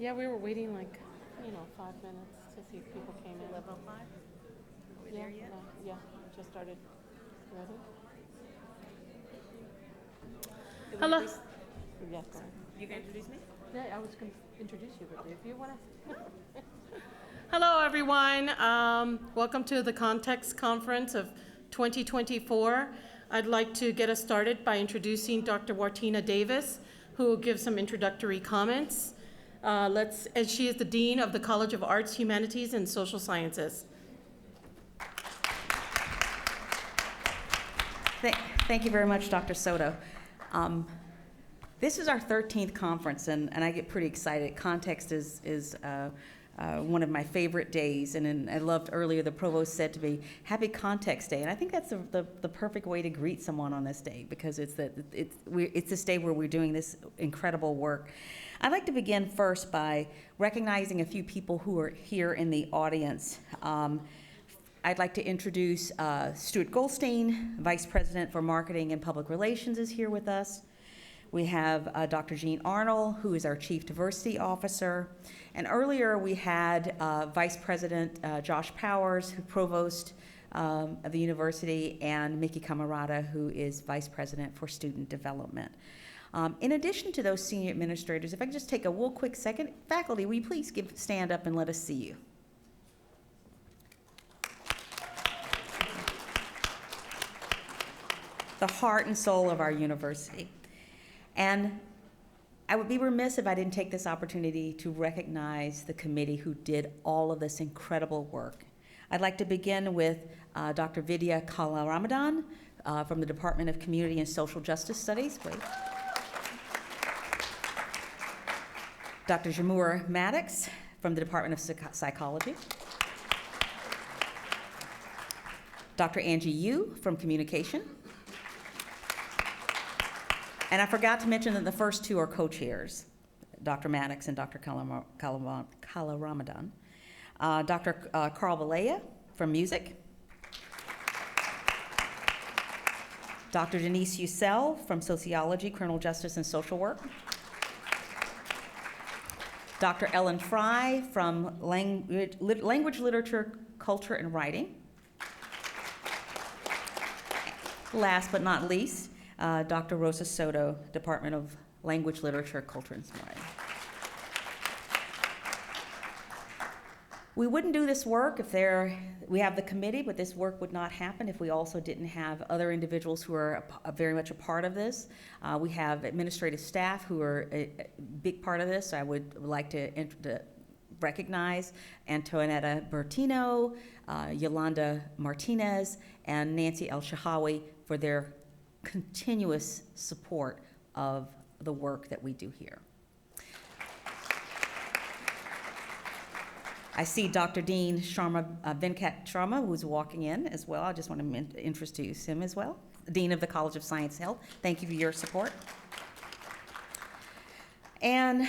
Yeah, we were waiting like, 5 minutes to see if people came in. 11:05? Are we Yeah, there yet? yeah, just started. Ready? Hello. Yeah, go ahead. You can introduce me? Yeah, I was going to introduce you, but if you want to. Hello, everyone. Welcome to the Context Conference of 2024. I'd like to get us started by introducing Dr. Wartina Davis, who will give some introductory comments. And she is the Dean of the College of Arts, Humanities, and Social Sciences. Thank you very much, Dr. Soto. This is our 13th conference, and I get pretty excited. Context is one of my favorite days, and I loved earlier the provost said to me, "Happy Context Day," and I think that's the perfect way to greet someone on this day, because it's this day where we're doing this incredible work. I'd like to begin first by recognizing a few people who are here in the audience. I'd like to introduce Stuart Goldstein, Vice President for Marketing and Public Relations, is here with us. We have Dr. Jean Arnold, who is our Chief Diversity Officer. And earlier we had Vice President Josh Powers, who Provost of the university, and Mickey Camarada, who is Vice President for Student Development. In addition to those senior administrators, if I could just take a real quick second. Faculty, will you please stand up and let us see you? The heart and soul of our university. And I would be remiss if I didn't take this opportunity to recognize the committee who did all of this incredible work. I'd like to begin with Dr. Vidya Kalaramadan from the Department of Community and Social Justice Studies. Wait. Dr. Jamur Maddox from the Department of Psychology. Dr. Angie Yu from Communication. And I forgot to mention that the first two are co-chairs, Dr. Maddox and Dr. Kalaramadan. Dr. Carl Balea from Music. Dr. Denise Ussel from Sociology, Criminal Justice, and Social Work. Dr. Ellen Fry from Language, Literature, Culture, and Writing. Last but not least, Dr. Rosa Soto, Department of Language, Literature, Culture, and Writing. We wouldn't do this work if we have the committee, but this work would not happen if we also didn't have other individuals who are very much a part of this. We have administrative staff who are a big part of this. I would like to recognize Antoinetta Bertino, Yolanda Martinez, and Nancy El Shahawi for their continuous support of the work that we do here. I see Dr. Dean Venkat Sharma, who's walking in as well. I just want to introduce him as well. Dean of the College of Science and Health. Thank you for your support. And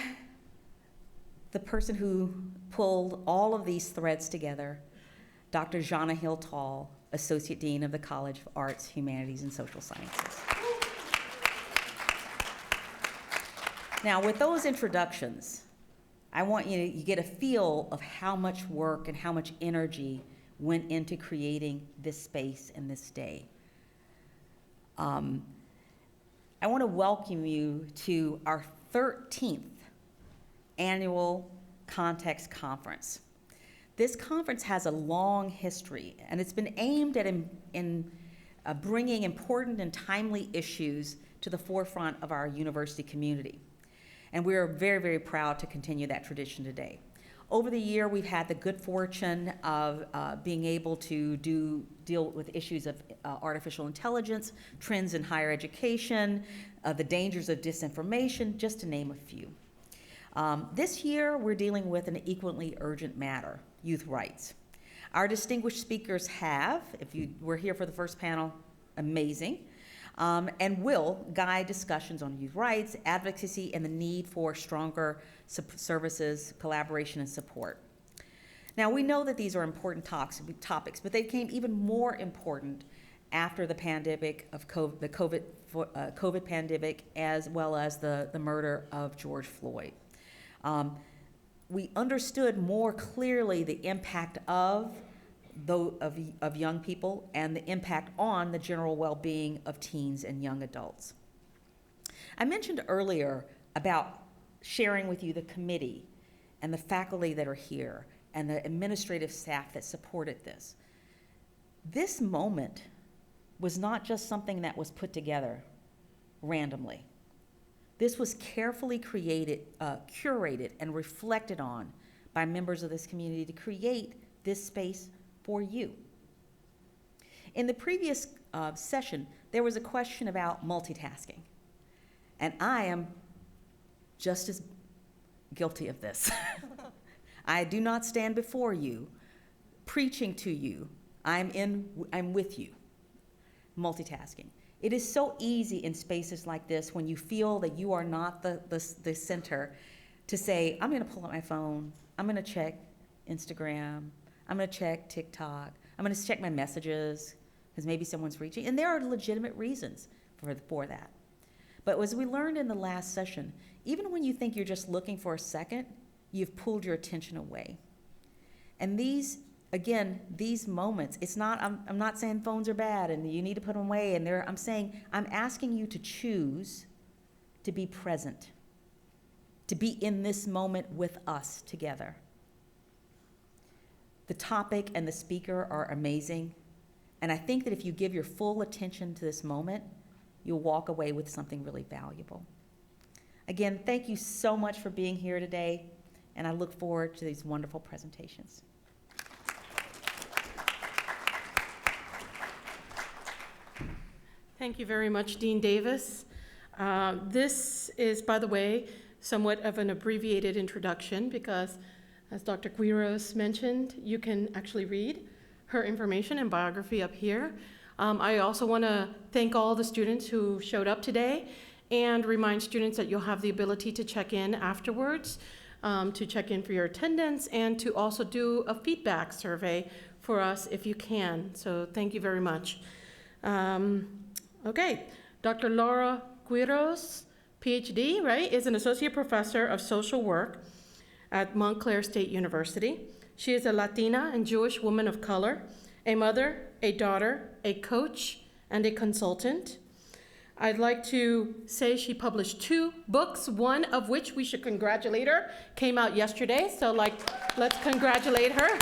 the person who pulled all of these threads together, Dr. Jana Hill-Tall, Associate Dean of the College of Arts, Humanities, and Social Sciences. Now, with those introductions, I want you to get a feel of how much work and how much energy went into creating this space and this day. I want to welcome you to our 13th annual Context Conference. This conference has a long history, and it's been aimed at bringing important and timely issues to the forefront of our university community. And we are very, very proud to continue that tradition today. Over the year, we've had the good fortune of being able to deal with issues of artificial intelligence, trends in higher education, the dangers of disinformation, just to name a few. This year, we're dealing with an equally urgent matter, youth rights. Our distinguished speakers have, if you were here for the first panel, amazing, and will guide discussions on youth rights, advocacy, and the need for stronger services, collaboration, and support. Now, we know that these are important topics, but they became even more important after the pandemic of the COVID pandemic, as well as the murder of George Floyd. we understood more clearly the impact of young people and the impact on the general well-being of teens and young adults. I mentioned earlier about sharing with you the committee and the faculty that are here and the administrative staff that supported this. This moment was not just something that was put together randomly. This was carefully curated and reflected on by members of this community to create this space for you. In the previous session, there was a question about multitasking, and I am just as guilty of this. I do not stand before you preaching to you. I'm with you, multitasking. It is so easy in spaces like this when you feel that you are not the center to say, I'm gonna pull out my phone, I'm gonna check Instagram, I'm gonna check TikTok, I'm gonna check my messages, because maybe someone's reaching, and there are legitimate reasons for that. But as we learned in the last session, even when you think you're just looking for a second, you've pulled your attention away. And these moments, it's not, I'm not saying phones are bad and you need to put them away, and I'm saying, I'm asking you to choose to be present, to be in this moment with us together. The topic and the speaker are amazing, and I think that if you give your full attention to this moment, you'll walk away with something really valuable. Again, thank you so much for being here today, and I look forward to these wonderful presentations. Thank you very much, Dean Davis. This is, by the way, somewhat of an abbreviated introduction because, as Dr. Quiros mentioned, you can actually read her information and biography up here. I also want to thank all the students who showed up today and remind students that you'll have the ability to check in afterwards, to check in for your attendance, and to also do a feedback survey for us if you can. So thank you very much. Okay, Dr. Laura Quiros, Ph.D., right, is an associate professor of social work at Montclair State University. She is a Latina and Jewish woman of color, a mother, a daughter, a coach, and a consultant. I'd like to say she published 2 books, one of which we should congratulate her, came out yesterday, so let's congratulate her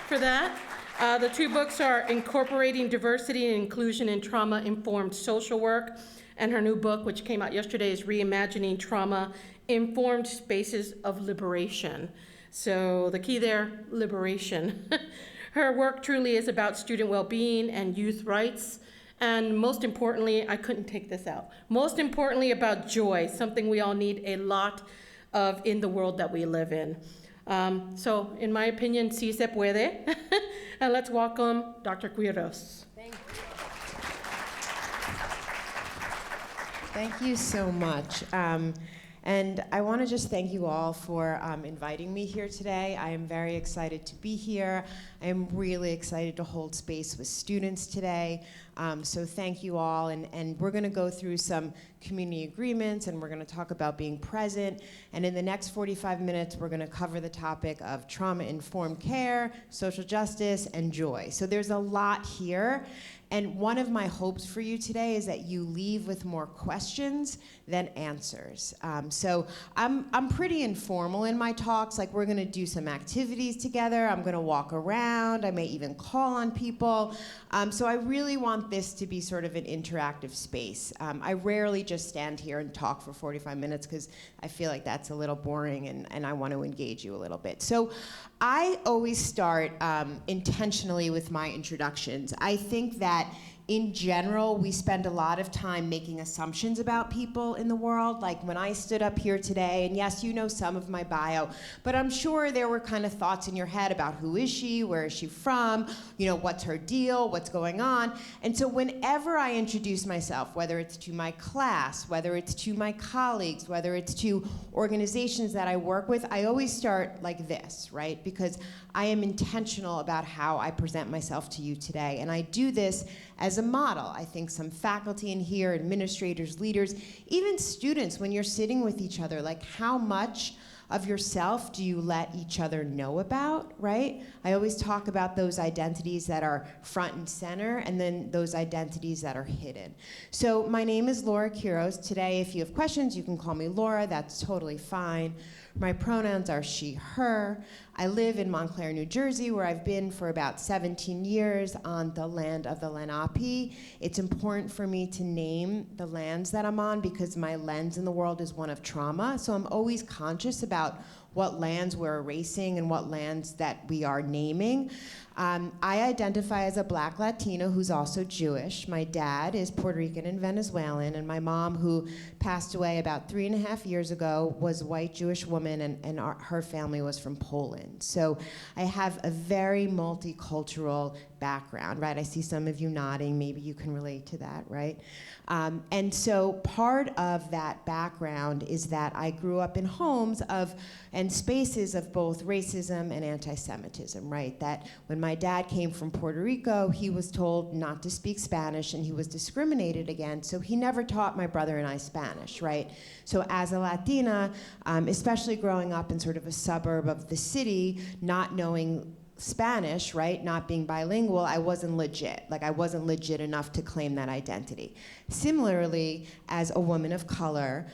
for that. The 2 books are Incorporating Diversity and Inclusion in Trauma-Informed Social Work, and her new book, which came out yesterday, is Reimagining Trauma-Informed Spaces of Liberation. So the key there, liberation. Her work truly is about student well-being and youth rights, and most importantly, I couldn't take this out, most importantly about joy, something we all need a lot of in the world that we live in. So in my opinion, sí se puede. And let's welcome Dr. Quiros. Thank you. Thank you so much. And I want to just thank you all for inviting me here today. I am very excited to be here. I am really excited to hold space with students today. So thank you all. And we're going to go through some community agreements, and we're going to talk about being present. And in the next 45 minutes, we're going to cover the topic of trauma-informed care, social justice, and joy. So there's a lot here. And one of my hopes for you today is that you leave with more questions than answers. So I'm pretty informal in my talks. Like, we're gonna do some activities together. I'm gonna walk around. I may even call on people. So I really want this to be sort of an interactive space. I rarely just stand here and talk for 45 minutes because I feel like that's a little boring, and I want to engage you a little bit. So I always start intentionally with my introductions. I think that in general, we spend a lot of time making assumptions about people in the world. Like when I stood up here today, and yes, you know some of my bio, but I'm sure there were kind of thoughts in your head about who is she, where is she from, you know, what's her deal, what's going on. And so whenever I introduce myself, whether it's to my class, whether it's to my colleagues, whether it's to organizations that I work with, I always start like this, right? Because I am intentional about how I present myself to you today. And I do this as a model. I think some faculty in here, administrators, leaders, even students, when you're sitting with each other, like how much of yourself do you let each other know about, right? I always talk about those identities that are front and center, and then those identities that are hidden. So my name is Laura Quiros. Today, if you have questions, you can call me Laura. That's totally fine. My pronouns are she, her. I live in Montclair, New Jersey, where I've been for about 17 years on the land of the Lenape. It's important for me to name the lands that I'm on because my lens in the world is one of trauma. So I'm always conscious about what lands we're erasing and what lands that we are naming. I identify as a Black Latina who's also Jewish. My dad is Puerto Rican and Venezuelan, and my mom, who passed away about 3.5 years ago, was a white Jewish woman, and her family was from Poland. So I have a very multicultural background, right? I see some of you nodding. Maybe you can relate to that, right? And so part of that background is that I grew up in homes and spaces of both racism and anti-Semitism, right? That when my dad came from Puerto Rico, he was told not to speak Spanish and he was discriminated against, so he never taught my brother and I Spanish, right? So as a Latina, especially growing up in sort of a suburb of the city, not knowing Spanish, right, not being bilingual, I wasn't legit. Like, I wasn't legit enough to claim that identity. Similarly, as a woman of color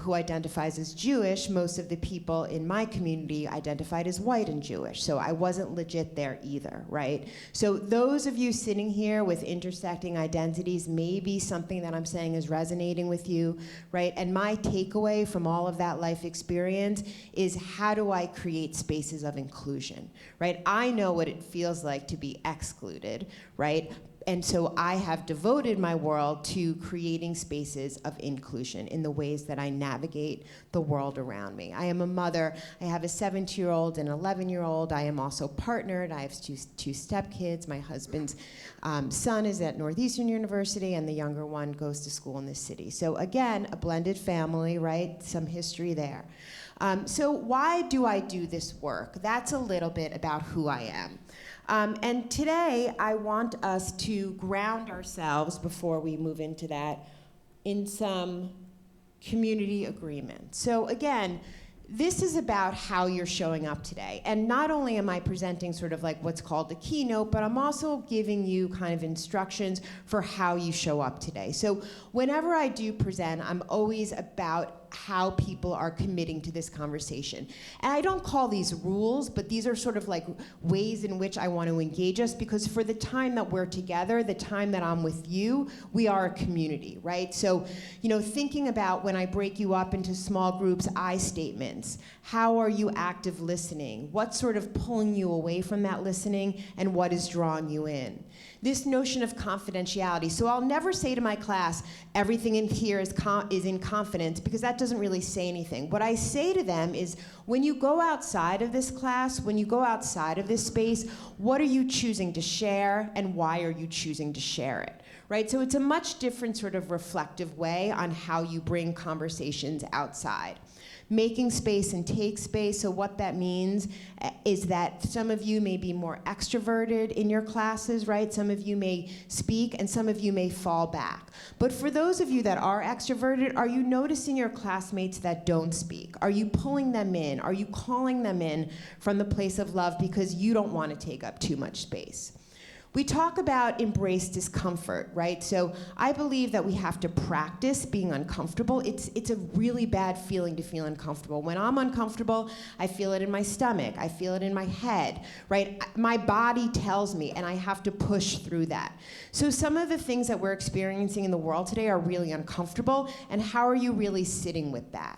who identifies as Jewish, most of the people in my community identified as white and Jewish. So I wasn't legit there either, right? So those of you sitting here with intersecting identities, maybe something that I'm saying is resonating with you, right? And my takeaway from all of that life experience is, how do I create spaces of inclusion, right? I know what it feels like to be excluded, right? And so I have devoted my world to creating spaces of inclusion in the ways that I navigate the world around me. I am a mother. I have a 17-year-old and 11-year-old. I am also partnered. I have two stepkids. My husband's son is at Northeastern University, and the younger one goes to school in the city. So again, a blended family, right? Some history there. So why do I do this work? That's a little bit about who I am. And today, I want us to ground ourselves, before we move into that, in some community agreement. So again, this is about how you're showing up today. And not only am I presenting sort of like what's called the keynote, but I'm also giving you kind of instructions for how you show up today. So whenever I do present, I'm always about how people are committing to this conversation. And I don't call these rules, but these are sort of like ways in which I want to engage us, because for the time that we're together, the time that I'm with you, we are a community, right? So, thinking about when I break you up into small groups, I statements. How are you active listening? What's sort of pulling you away from that listening, and what is drawing you in? This notion of confidentiality. So I'll never say to my class, everything in here is in confidence, because that doesn't really say anything. What I say to them is, when you go outside of this class, when you go outside of this space, what are you choosing to share, and why are you choosing to share it? Right? So it's a much different sort of reflective way on how you bring conversations outside. Making space and take space. So what that means is that some of you may be more extroverted in your classes, right? Some of you may speak, and some of you may fall back. But for those of you that are extroverted, are you noticing your classmates that don't speak? Are you pulling them in? Are you calling them in from the place of love because you don't want to take up too much space? We talk about embrace discomfort, right? So I believe that we have to practice being uncomfortable. It's a really bad feeling to feel uncomfortable. When I'm uncomfortable, I feel it in my stomach. I feel it in my head, right? My body tells me, and I have to push through that. So some of the things that we're experiencing in the world today are really uncomfortable, and how are you really sitting with that?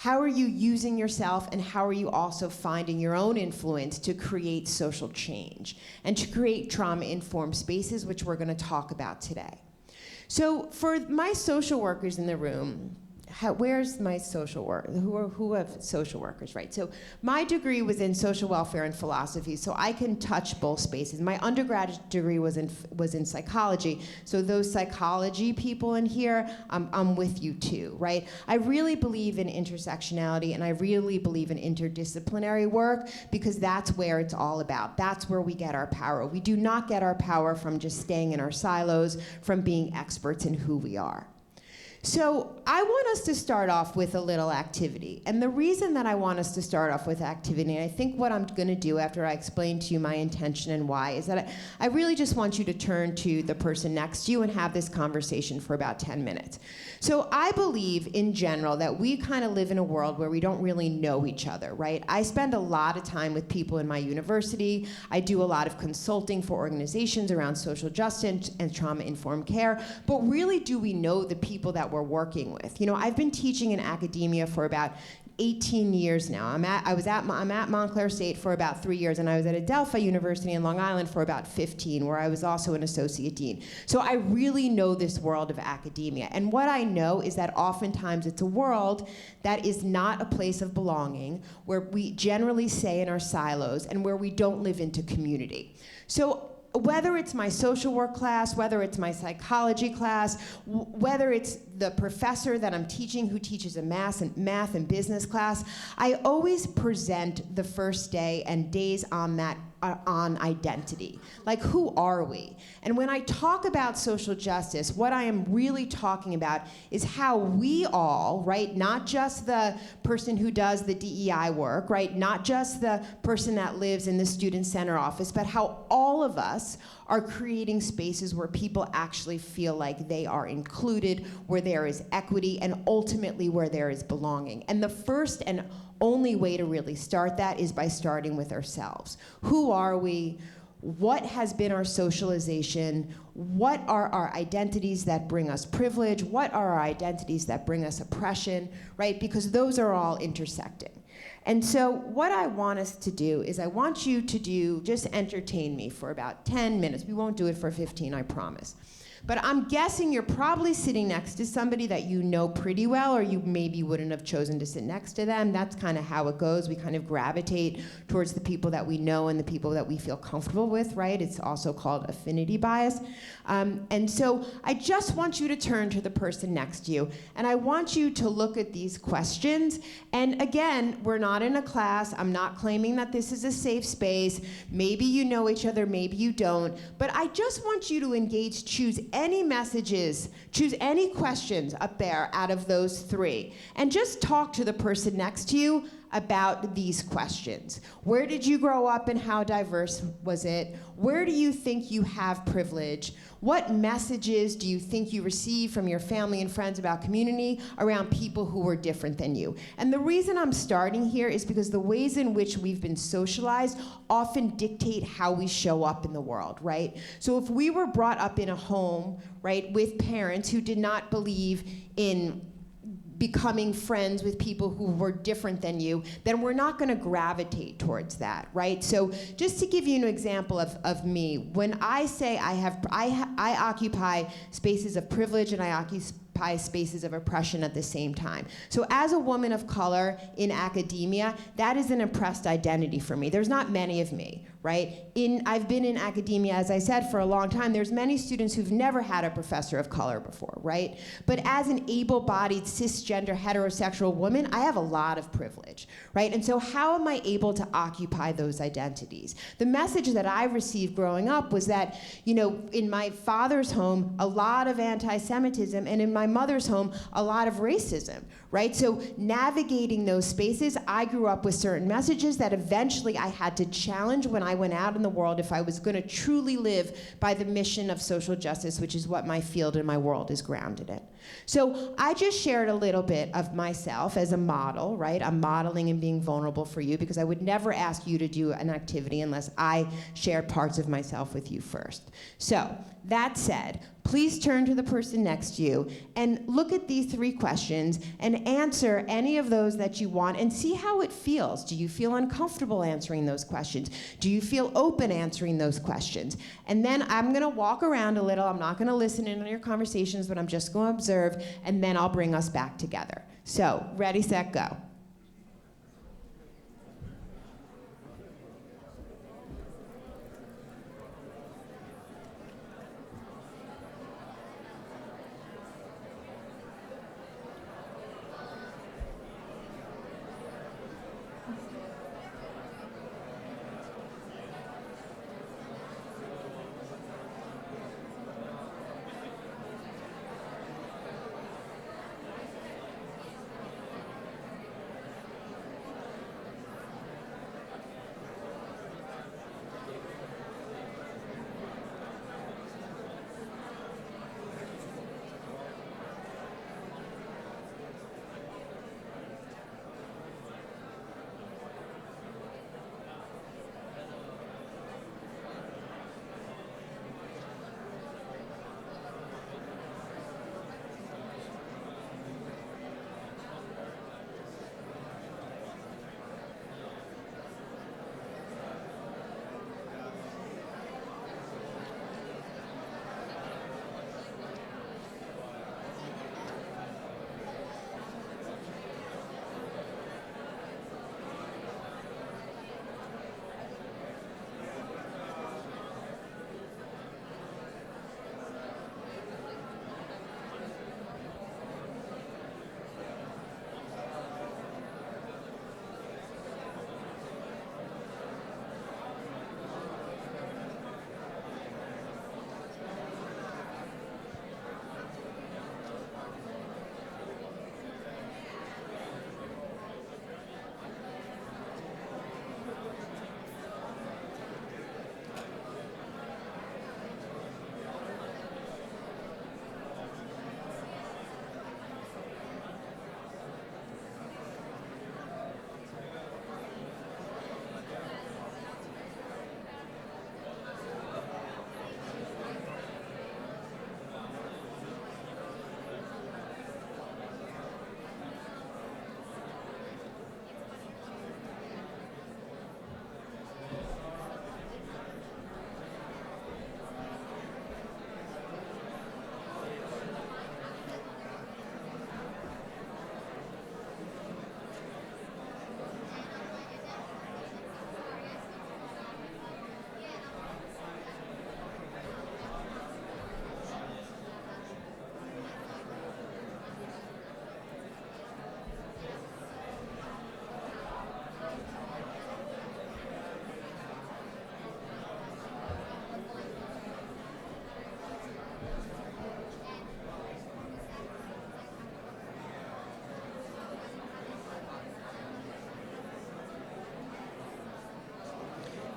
How are you using yourself, and how are you also finding your own influence to create social change and to create trauma-informed spaces, which we're going to talk about today? So for my social workers in the room, where's my social work? Who have social workers, right? So my degree was in social welfare and philosophy, so I can touch both spaces. My undergraduate degree was in psychology, so those psychology people in here, I'm with you too, right? I really believe in intersectionality, and I really believe in interdisciplinary work, because that's where it's all about. That's where we get our power. We do not get our power from just staying in our silos, from being experts in who we are. So I want us to start off with a little activity. And the reason that I want us to start off with activity, and I think what I'm going to do after I explain to you my intention and why, is that I really just want you to turn to the person next to you and have this conversation for about 10 minutes. So I believe, in general, that we kind of live in a world where we don't really know each other, right? I spend a lot of time with people in my university. I do a lot of consulting for organizations around social justice and trauma-informed care. But really, do we know the people that we're working with? You know, I've been teaching in academia for about 18 years now. I'm at Montclair State for about 3 years, and I was at Adelphi University in Long Island for about 15, where I was also an associate dean. So I really know this world of academia. And what I know is that oftentimes it's a world that is not a place of belonging, where we generally stay in our silos and where we don't live into community. So whether it's my social work class, whether it's my psychology class, whether it's the professor that I'm teaching who teaches a math and business class, I always present the first day and days on that on identity. Like, who are we? And when I talk about social justice, what I am really talking about is how we all, right, not just the person who does the DEI work, right, not just the person that lives in the student center office, but how all of us are creating spaces where people actually feel like they are included, where there is equity, and ultimately where there is belonging. And the first and only way to really start that is by starting with ourselves. Who are we? What has been our socialization? What are our identities that bring us privilege? What are our identities that bring us oppression, right? Because those are all intersecting. And so what I want us to do is I want you to just entertain me for about 10 minutes. We won't do it for 15, I promise. But I'm guessing you're probably sitting next to somebody that you know pretty well, or you maybe wouldn't have chosen to sit next to them. That's kind of how it goes. We kind of gravitate towards the people that we know and the people that we feel comfortable with, right? It's also called affinity bias. And so I just want you to turn to the person next to you, and I want you to look at these questions. And again, we're not in a class. I'm not claiming that this is a safe space. Maybe you know each other, maybe you don't. But I just want you to engage, choose any messages, choose any questions up there out of those three, and just talk to the person next to you about these questions. Where did you grow up and how diverse was it? Where do you think you have privilege? What messages do you think you receive from your family and friends about community around people who were different than you? And the reason I'm starting here is because the ways in which we've been socialized often dictate how we show up in the world, right? So if we were brought up in a home, right, with parents who did not believe in becoming friends with people who were different than you, then we're not going to gravitate towards that, right? So just to give you an example of me, when I say I occupy spaces of privilege and I occupy spaces of oppression at the same time. So as a woman of color in academia, that is an oppressed identity for me. There's not many of me, right? I've been in academia, as I said, for a long time. There's many students who've never had a professor of color before, right? But as an able-bodied, cisgender, heterosexual woman, I have a lot of privilege, right? And so how am I able to occupy those identities? The message that I received growing up was that, you know, in my father's home, a lot of anti-Semitism, and in my mother's home, a lot of racism, right? So navigating those spaces, I grew up with certain messages that eventually I had to challenge when I went out in the world if I was going to truly live by the mission of social justice, which is what my field and my world is grounded in. So I just shared a little bit of myself as a model, right? I'm modeling and being vulnerable for you because I would never ask you to do an activity unless I shared parts of myself with you first. So that said, please turn to the person next to you and look at these three questions and answer any of those that you want and see how it feels. Do you feel uncomfortable answering those questions? Do you feel open answering those questions? And then I'm going to walk around a little. I'm not going to listen in on your conversations, but I'm just going to observe, and then I'll bring us back together. So, ready, set, go.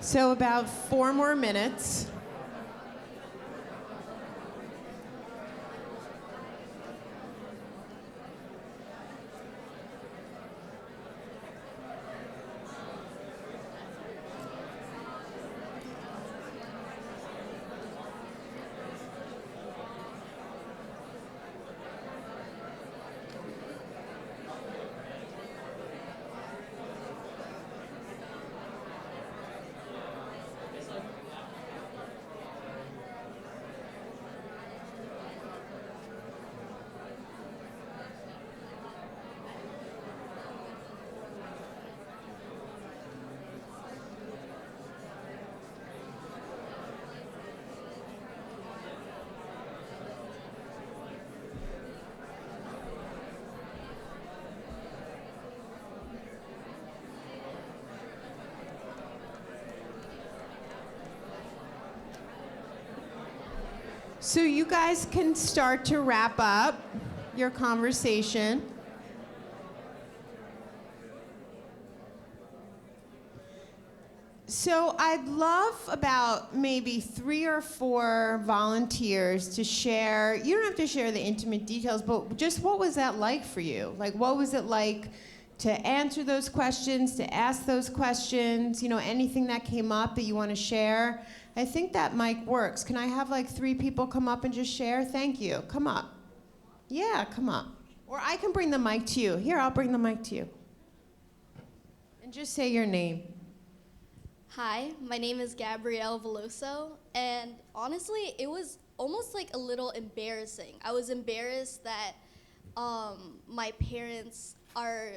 So about 4 more minutes. So you guys can start to wrap up your conversation. So I'd love about maybe 3 or 4 volunteers to share. You don't have to share the intimate details, but just what was that like for you? Like, what was it like to answer those questions, to ask those questions, anything that came up that you want to share? I think that mic works. Can I have like 3 people come up and just share? Thank you. Come up. Yeah, come up. Or I can bring the mic to you. Here, I'll bring the mic to you. And just say your name. Hi, my name is Gabrielle Veloso, and honestly, it was almost like a little embarrassing. I was embarrassed that my parents are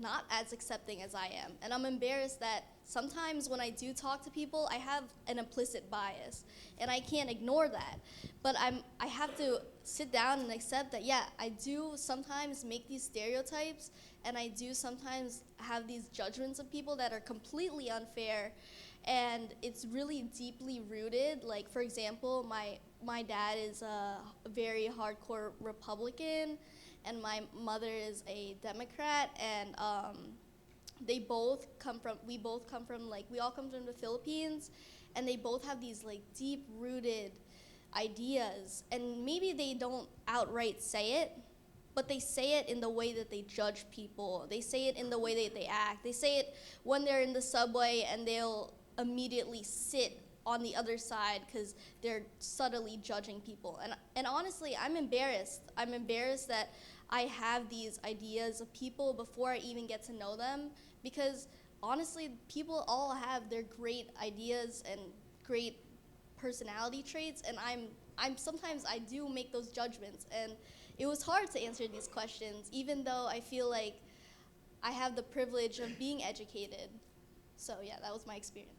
not as accepting as I am, and I'm embarrassed that sometimes when I do talk to people, I have an implicit bias, and I can't ignore that. But I have to sit down and accept that, yeah, I do sometimes make these stereotypes, and I do sometimes have these judgments of people that are completely unfair, and it's really deeply rooted. Like, for example, my dad is a very hardcore Republican, and my mother is a Democrat, and we all come from the Philippines, and they both have these like deep-rooted ideas, and maybe they don't outright say it, but they say it in the way that they judge people. They say it in the way that they act. They say it when they're in the subway, and they'll immediately sit on the other side because they're subtly judging people. And honestly, I'm embarrassed. I'm embarrassed that I have these ideas of people before I even get to know them, because honestly, people all have their great ideas and great personality traits, and I'm sometimes I do make those judgments, and it was hard to answer these questions, even though I feel like I have the privilege of being educated. So yeah, that was my experience.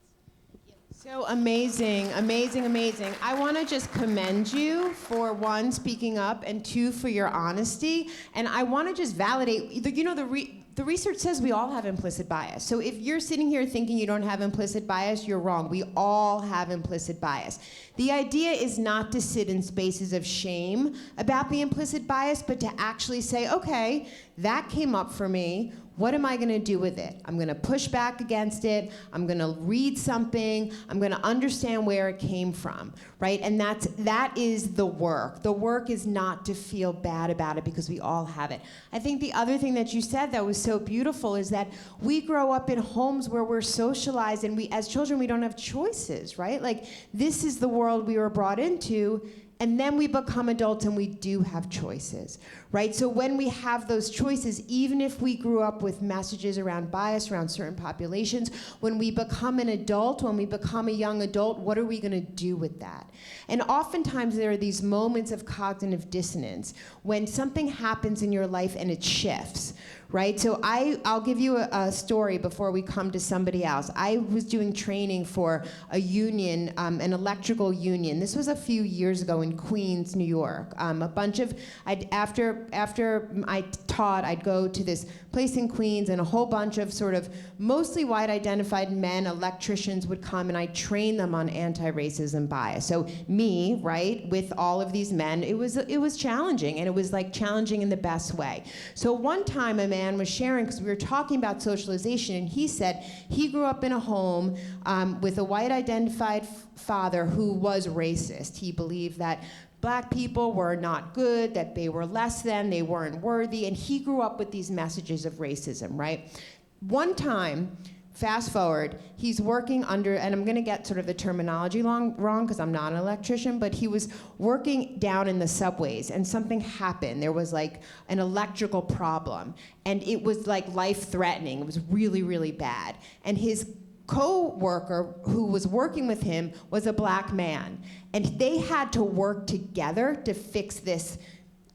So amazing, amazing, amazing. I want to just commend you for 1, speaking up, and 2, for your honesty. And I want to just validate, the research says we all have implicit bias. So if you're sitting here thinking you don't have implicit bias, you're wrong. We all have implicit bias. The idea is not to sit in spaces of shame about the implicit bias, but to actually say, okay, that came up for me. What am I going to do with it? I'm going to push back against it. I'm going to read something. I'm going to understand where it came from, right? And that is the work. The work is not to feel bad about it, because we all have it. I think the other thing that you said that was so beautiful is that we grow up in homes where we're socialized, and as children, we don't have choices, right? Like, this is the world we were brought into. And then we become adults and we do have choices, right? So when we have those choices, even if we grew up with messages around bias around certain populations, when we become an adult, when we become a young adult, what are we going to do with that? And oftentimes there are these moments of cognitive dissonance when something happens in your life and it shifts, right? So I'll give you a story before we come to somebody else. I was doing training for a union, an electrical union. This was a few years ago in Queens, New York. After I taught, I'd go to this place in Queens, and a whole bunch of sort of mostly white-identified men, electricians, would come, and I'd train them on anti-racism bias. So me, right, with all of these men, it was challenging, and it was like challenging in the best way. So one time, time a man was sharing, because we were talking about socialization, and he said he grew up in a home with a white identified father who was racist. He believed that Black people were not good, that they were less than, they weren't worthy, and he grew up with these messages of racism, right? One time, fast forward, he's working under, and I'm gonna get sort of the terminology wrong because I'm not an electrician, but he was working down in the subways and something happened. There was like an electrical problem and it was like life-threatening. It was really, really bad. And his co-worker who was working with him was a Black man. And they had to work together to fix this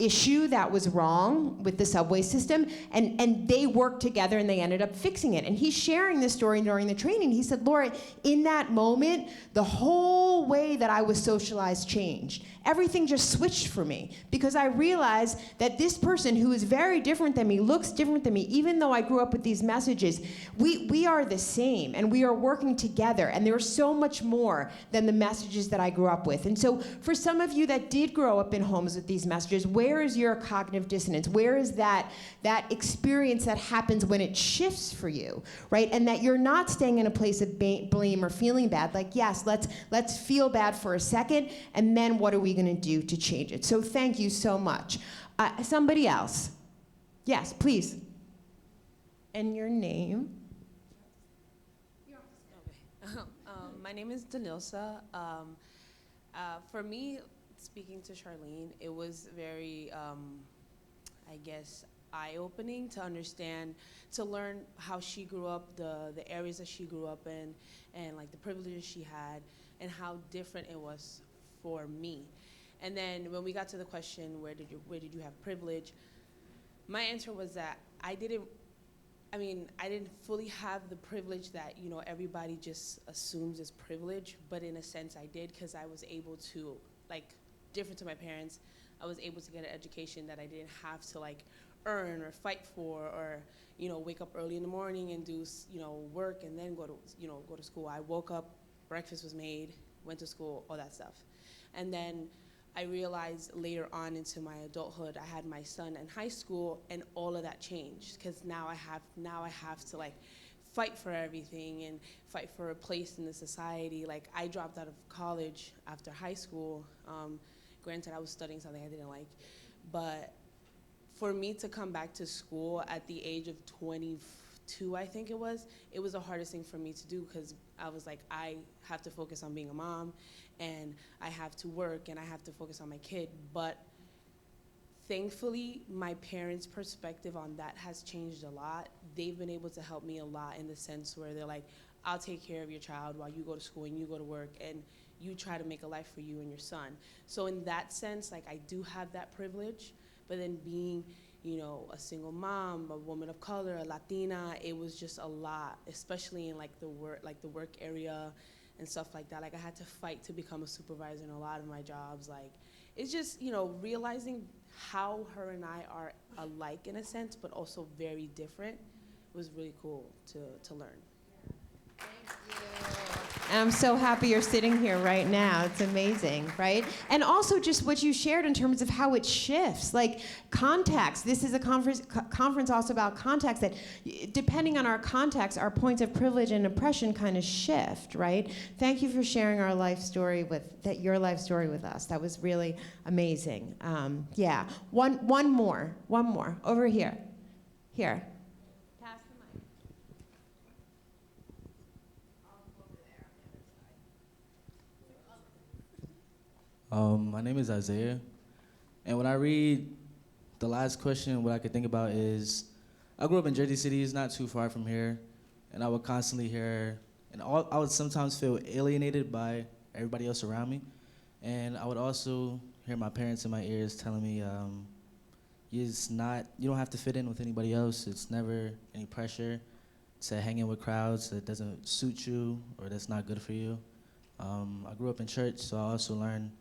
issue that was wrong with the subway system, and they worked together and they ended up fixing it. And he's sharing this story during the training. He said, Laura, in that moment, the whole way that I was socialized changed. Everything just switched for me because I realized that this person who is very different than me, looks different than me, even though I grew up with these messages, we are the same and we are working together, and there's so much more than the messages that I grew up with. And so for some of you that did grow up in homes with these messages, where is your cognitive dissonance? Where is that experience that happens when it shifts for you, right? And that you're not staying in a place of blame or feeling bad. Like, yes, let's feel bad for a second, and then what are we going to do to change it? So thank you so much. Somebody else. Yes, please. And your name? My name is Danilsa. For me, speaking to Charlene, it was very, I guess, eye-opening to understand, to learn how she grew up, the areas that she grew up in, and like the privileges she had, and how different it was for me. And then when we got to the question, where did you have privilege? My answer was that I didn't fully have the privilege that, you know, everybody just assumes is privilege, but in a sense I did, because I was able to, like, different to my parents, I was able to get an education that I didn't have to like earn or fight for, or, you know, wake up early in the morning and do, you know, work and then go to school. I woke up, breakfast was made, went to school, all that stuff. And then I realized later on into my adulthood, I had my son in high school, and all of that changed, because now I have to like fight for everything and fight for a place in the society. Like, I dropped out of college after high school. Granted, I was studying something I didn't like, but for me to come back to school at the age of 22, I think it was the hardest thing for me to do, because I was like, I have to focus on being a mom, and I have to work, and I have to focus on my kid. But thankfully, my parents' perspective on that has changed a lot. They've been able to help me a lot in the sense where they're like, I'll take care of your child while you go to school and you go to work, and you try to make a life for you and your son. So in that sense, like, I do have that privilege, but then being, you know, a single mom, a woman of color, a Latina, it was just a lot, especially in like the work area and stuff like that. Like, I had to fight to become a supervisor in a lot of my jobs. Like, it's just, you know, realizing how her and I are alike in a sense, but also very different, was really cool to learn. And I'm so happy you're sitting here right now. It's amazing, right? And also just what you shared in terms of how it shifts, like context. This is a conference also about context, that depending on our context, our points of privilege and oppression kind of shift, right? Thank you for sharing your life story with us. That was really amazing. Yeah, one more, over here. Here. Pass the mic. My name is Isaiah, and when I read the last question, what I could think about is, I grew up in Jersey City, it's not too far from here, and I would constantly hear, I would sometimes feel alienated by everybody else around me, and I would also hear my parents in my ears telling me, you don't have to fit in with anybody else, it's never any pressure to hang in with crowds that doesn't suit you or that's not good for you. I grew up in church, so I also learned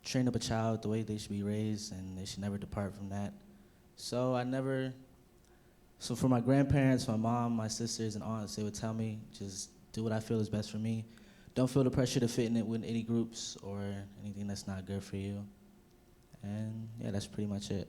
train up a child the way they should be raised, and they should never depart from that. So for my grandparents, my mom, my sisters, and aunts, they would tell me, just do what I feel is best for me. Don't feel the pressure to fit in it with any groups or anything that's not good for you. And yeah, that's pretty much it.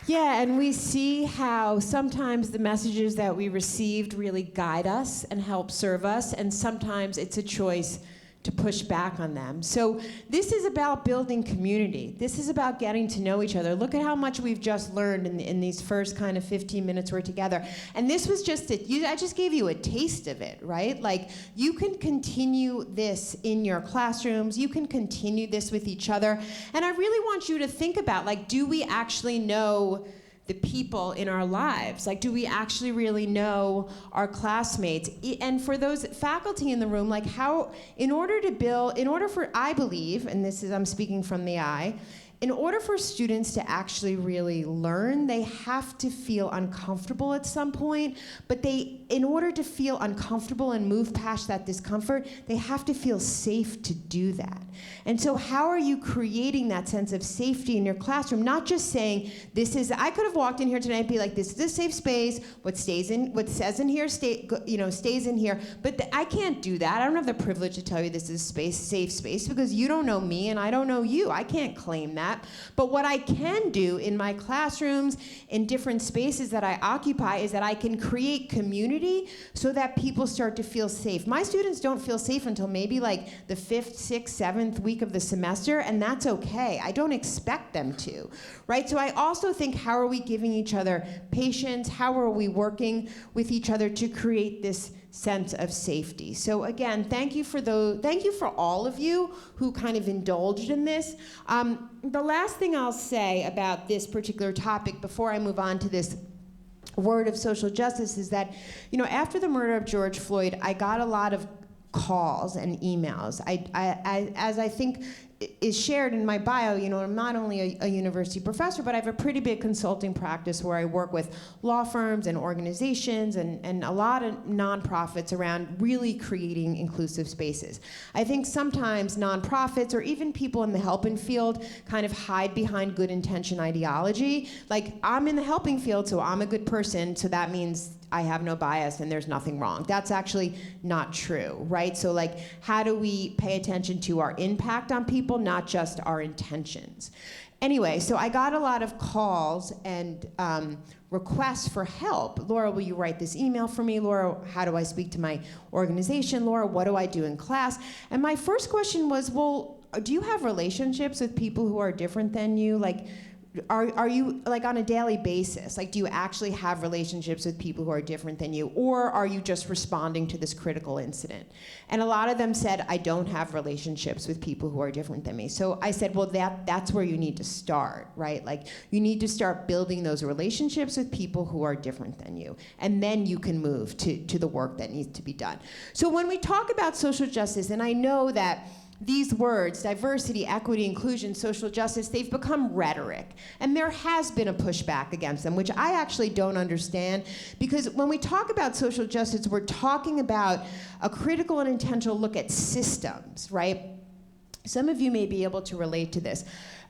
Yeah, and we see how sometimes the messages that we received really guide us and help serve us, and sometimes it's a choice to push back on them. So this is about building community. This is about getting to know each other. Look at how much we've just learned in these first kind of 15 minutes we're together. And this was just I just gave you a taste of it, right? Like, you can continue this in your classrooms. You can continue this with each other. And I really want you to think about, like, do we actually know the people in our lives? Like, do we actually really know our classmates? And for those faculty in the room, like, in order for, I believe, and this is, I'm speaking from the I, in order for students to actually really learn, they have to feel uncomfortable at some point, but in order to feel uncomfortable and move past that discomfort, they have to feel safe to do that. And so how are you creating that sense of safety in your classroom? Not just saying, I could have walked in here tonight and be like, this is a safe space, what says in here stays in here, but I can't do that. I don't have the privilege to tell you this is safe space, because you don't know me and I don't know you. I can't claim that. But what I can do in my classrooms, in different spaces that I occupy, is that I can create community so that people start to feel safe. My students don't feel safe until maybe like the 5th, 6th, 7th week of the semester, and that's okay. I don't expect them to, right? So I also think, how are we giving each other patience? How are we working with each other to create this sense of safety? So again, thank you for all of you who kind of indulged in this. The last thing I'll say about this particular topic before I move on to this word of social justice is that, after the murder of George Floyd, I got a lot of calls and emails. As I think is shared in my bio, I'm not only a university professor, but I have a pretty big consulting practice where I work with law firms and organizations and a lot of nonprofits around really creating inclusive spaces. I think sometimes nonprofits or even people in the helping field kind of hide behind good intention ideology. Like, I'm in the helping field, so I'm a good person, so that means I have no bias and there's nothing wrong. That's actually not true, right? So, like, how do we pay attention to our impact on people, not just our intentions? Anyway, so I got a lot of calls and requests for help. Laura, will you write this email for me? Laura, how do I speak to my organization? Laura, what do I do in class? And my first question was, well, do you have relationships with people who are different than you? Like, are you, like, on a daily basis, like, do you actually have relationships with people who are different than you, or are you just responding to this critical incident? And a lot of them said, I don't have relationships with people who are different than me. So I said, well, that's where you need to start, right? Like, you need to start building those relationships with people who are different than you, and then you can move to the work that needs to be done. So when we talk about social justice, and I know that these words, diversity, equity, inclusion, social justice, they've become rhetoric. And there has been a pushback against them, which I actually don't understand, because when we talk about social justice, we're talking about a critical and intentional look at systems, right? Some of you may be able to relate to this.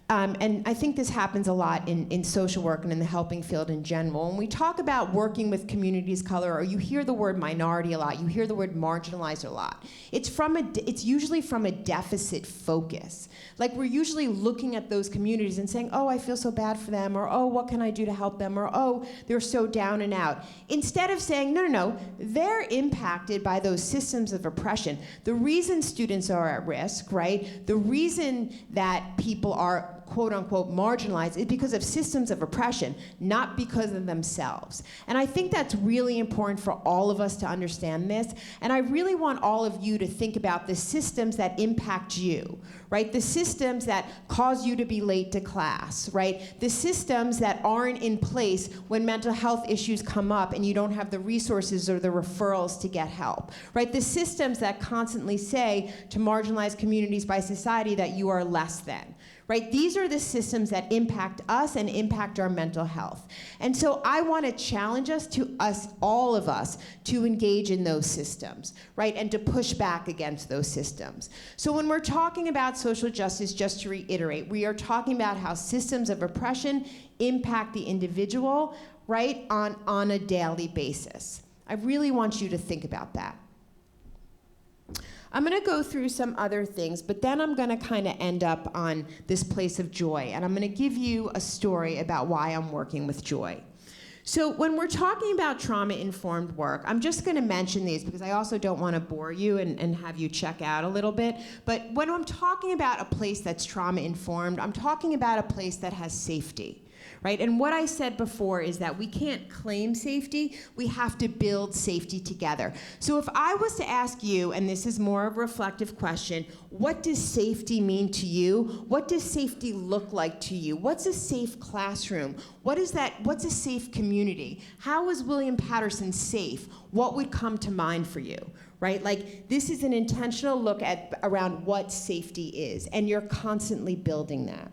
And I think this happens a lot in social work and in the helping field in general. When we talk about working with communities of color, or you hear the word minority a lot, you hear the word marginalized a lot, it's usually from a deficit focus. Like, we're usually looking at those communities and saying, oh, I feel so bad for them, or oh, what can I do to help them, or oh, they're so down and out. Instead of saying, no, they're impacted by those systems of oppression. The reason students are at risk, right? The reason that people are quote unquote marginalized is because of systems of oppression, not because of themselves. And I think that's really important for all of us to understand this. And I really want all of you to think about the systems that impact you, right? The systems that cause you to be late to class, right? The systems that aren't in place when mental health issues come up and you don't have the resources or the referrals to get help, right? The systems that constantly say to marginalized communities by society that you are less than. Right? These are the systems that impact us and impact our mental health. And so I want to challenge all of us, to engage in those systems, right? And to push back against those systems. So when we're talking about social justice, just to reiterate, we are talking about how systems of oppression impact the individual, right, on a daily basis. I really want you to think about that. I'm going to go through some other things, but then I'm going to kind of end up on this place of joy, and I'm going to give you a story about why I'm working with joy. So when we're talking about trauma-informed work, I'm just going to mention these because I also don't want to bore you and have you check out a little bit. But when I'm talking about a place that's trauma-informed, I'm talking about a place that has safety. Right? And what I said before is that we can't claim safety, we have to build safety together. So if I was to ask you, and this is more of a reflective question, what does safety mean to you? What does safety look like to you? What's a safe classroom? What's a safe community? How is William Patterson safe? What would come to mind for you? Right? Like, this is an intentional look around what safety is, and you're constantly building that.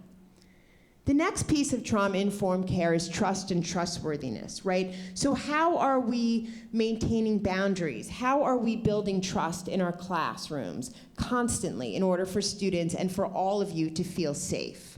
The next piece of trauma-informed care is trust and trustworthiness, right? So how are we maintaining boundaries? How are we building trust in our classrooms constantly in order for students and for all of you to feel safe?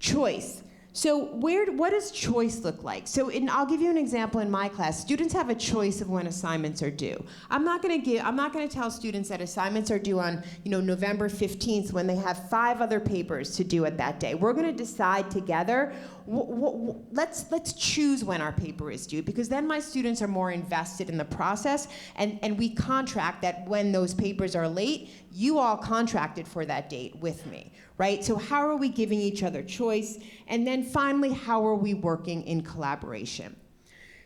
Choice. So what does choice look like? So I'll give you an example in my class. Students have a choice of when assignments are due. I'm not going to tell students that assignments are due on, November 15th when they have 5 other papers to do at that day. We're going to decide together. Let's choose when our paper is due, because then my students are more invested in the process, and we contract that when those papers are late, you all contracted for that date with me, right? So how are we giving each other choice? And then finally, how are we working in collaboration?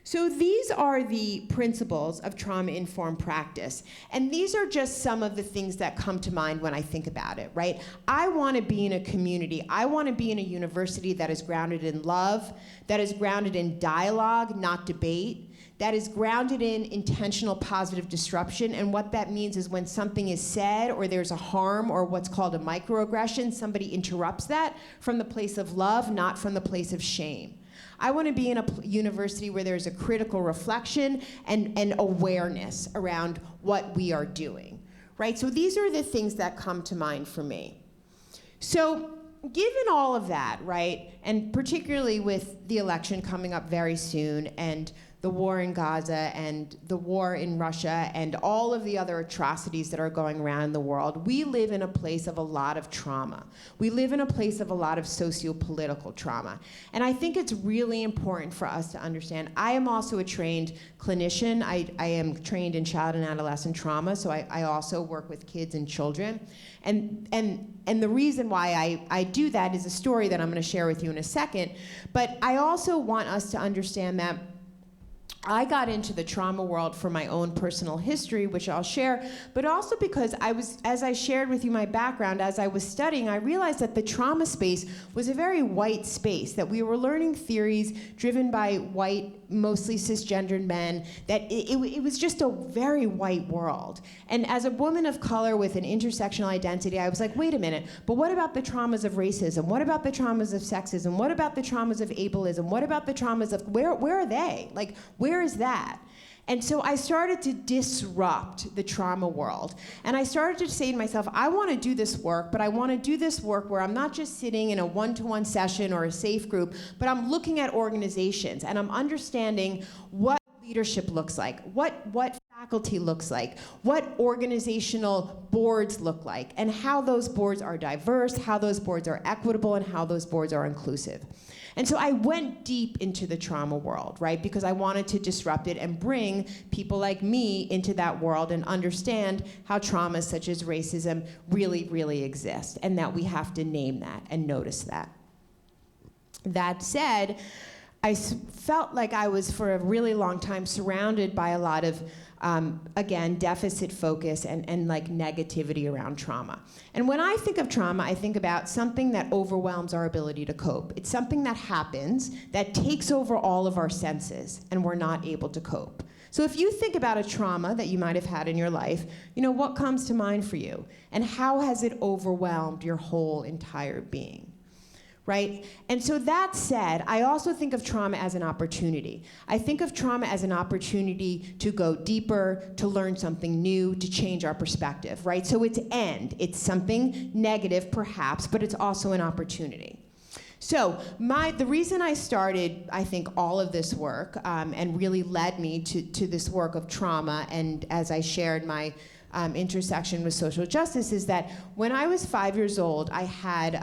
So these are the principles of trauma-informed practice. And these are just some of the things that come to mind when I think about it, right? I want to be in a community. I want to be in a university that is grounded in love, that is grounded in dialogue, not debate, that is grounded in intentional positive disruption. And what that means is when something is said or there's a harm or what's called a microaggression, somebody interrupts that from the place of love, not from the place of shame. I want to be in a university where there's a critical reflection and awareness around what we are doing, right? So these are the things that come to mind for me. So given all of that, right, and particularly with the election coming up very soon and the war in Gaza and the war in Russia and all of the other atrocities that are going around in the world, we live in a place of a lot of trauma. We live in a place of a lot of socio-political trauma. And I think it's really important for us to understand. I am also a trained clinician. I am trained in child and adolescent trauma, so I also work with kids and children. And the reason why I do that is a story that I'm going to share with you in a second. But I also want us to understand that I got into the trauma world for my own personal history, which I'll share, but also because as I shared with you my background, as I was studying, I realized that the trauma space was a very white space, that we were learning theories driven by white, mostly cisgendered men, that it was just a very white world. And as a woman of color with an intersectional identity, I was like, wait a minute, but what about the traumas of racism? What about the traumas of sexism? What about the traumas of ableism? What about the traumas of, where are they? Like, where is that? And so I started to disrupt the trauma world. And I started to say to myself, I want to do this work, but I want to do this work where I'm not just sitting in a one-to-one session or a safe group, but I'm looking at organizations and I'm understanding what leadership looks like, what faculty looks like, what organizational boards look like, and how those boards are diverse, how those boards are equitable, and how those boards are inclusive. And so I went deep into the trauma world, right? Because I wanted to disrupt it and bring people like me into that world and understand how traumas such as racism really, really exist, and that we have to name that and notice that. That said, I felt like I was, for a really long time, surrounded by a lot of again, deficit focus and like negativity around trauma. And when I think of trauma, I think about something that overwhelms our ability to cope. It's something that happens that takes over all of our senses and we're not able to cope. So if you think about a trauma that you might have had in your life, what comes to mind for you? And how has it overwhelmed your whole entire being? Right? And so that said, I also think of trauma as an opportunity. I think of trauma as an opportunity to go deeper, to learn something new, to change our perspective, right? So it's something negative perhaps, but it's also an opportunity. So the reason I started, I think, all of this work and really led me to this work of trauma, and as I shared my intersection with social justice is that when I was 5 years old, I had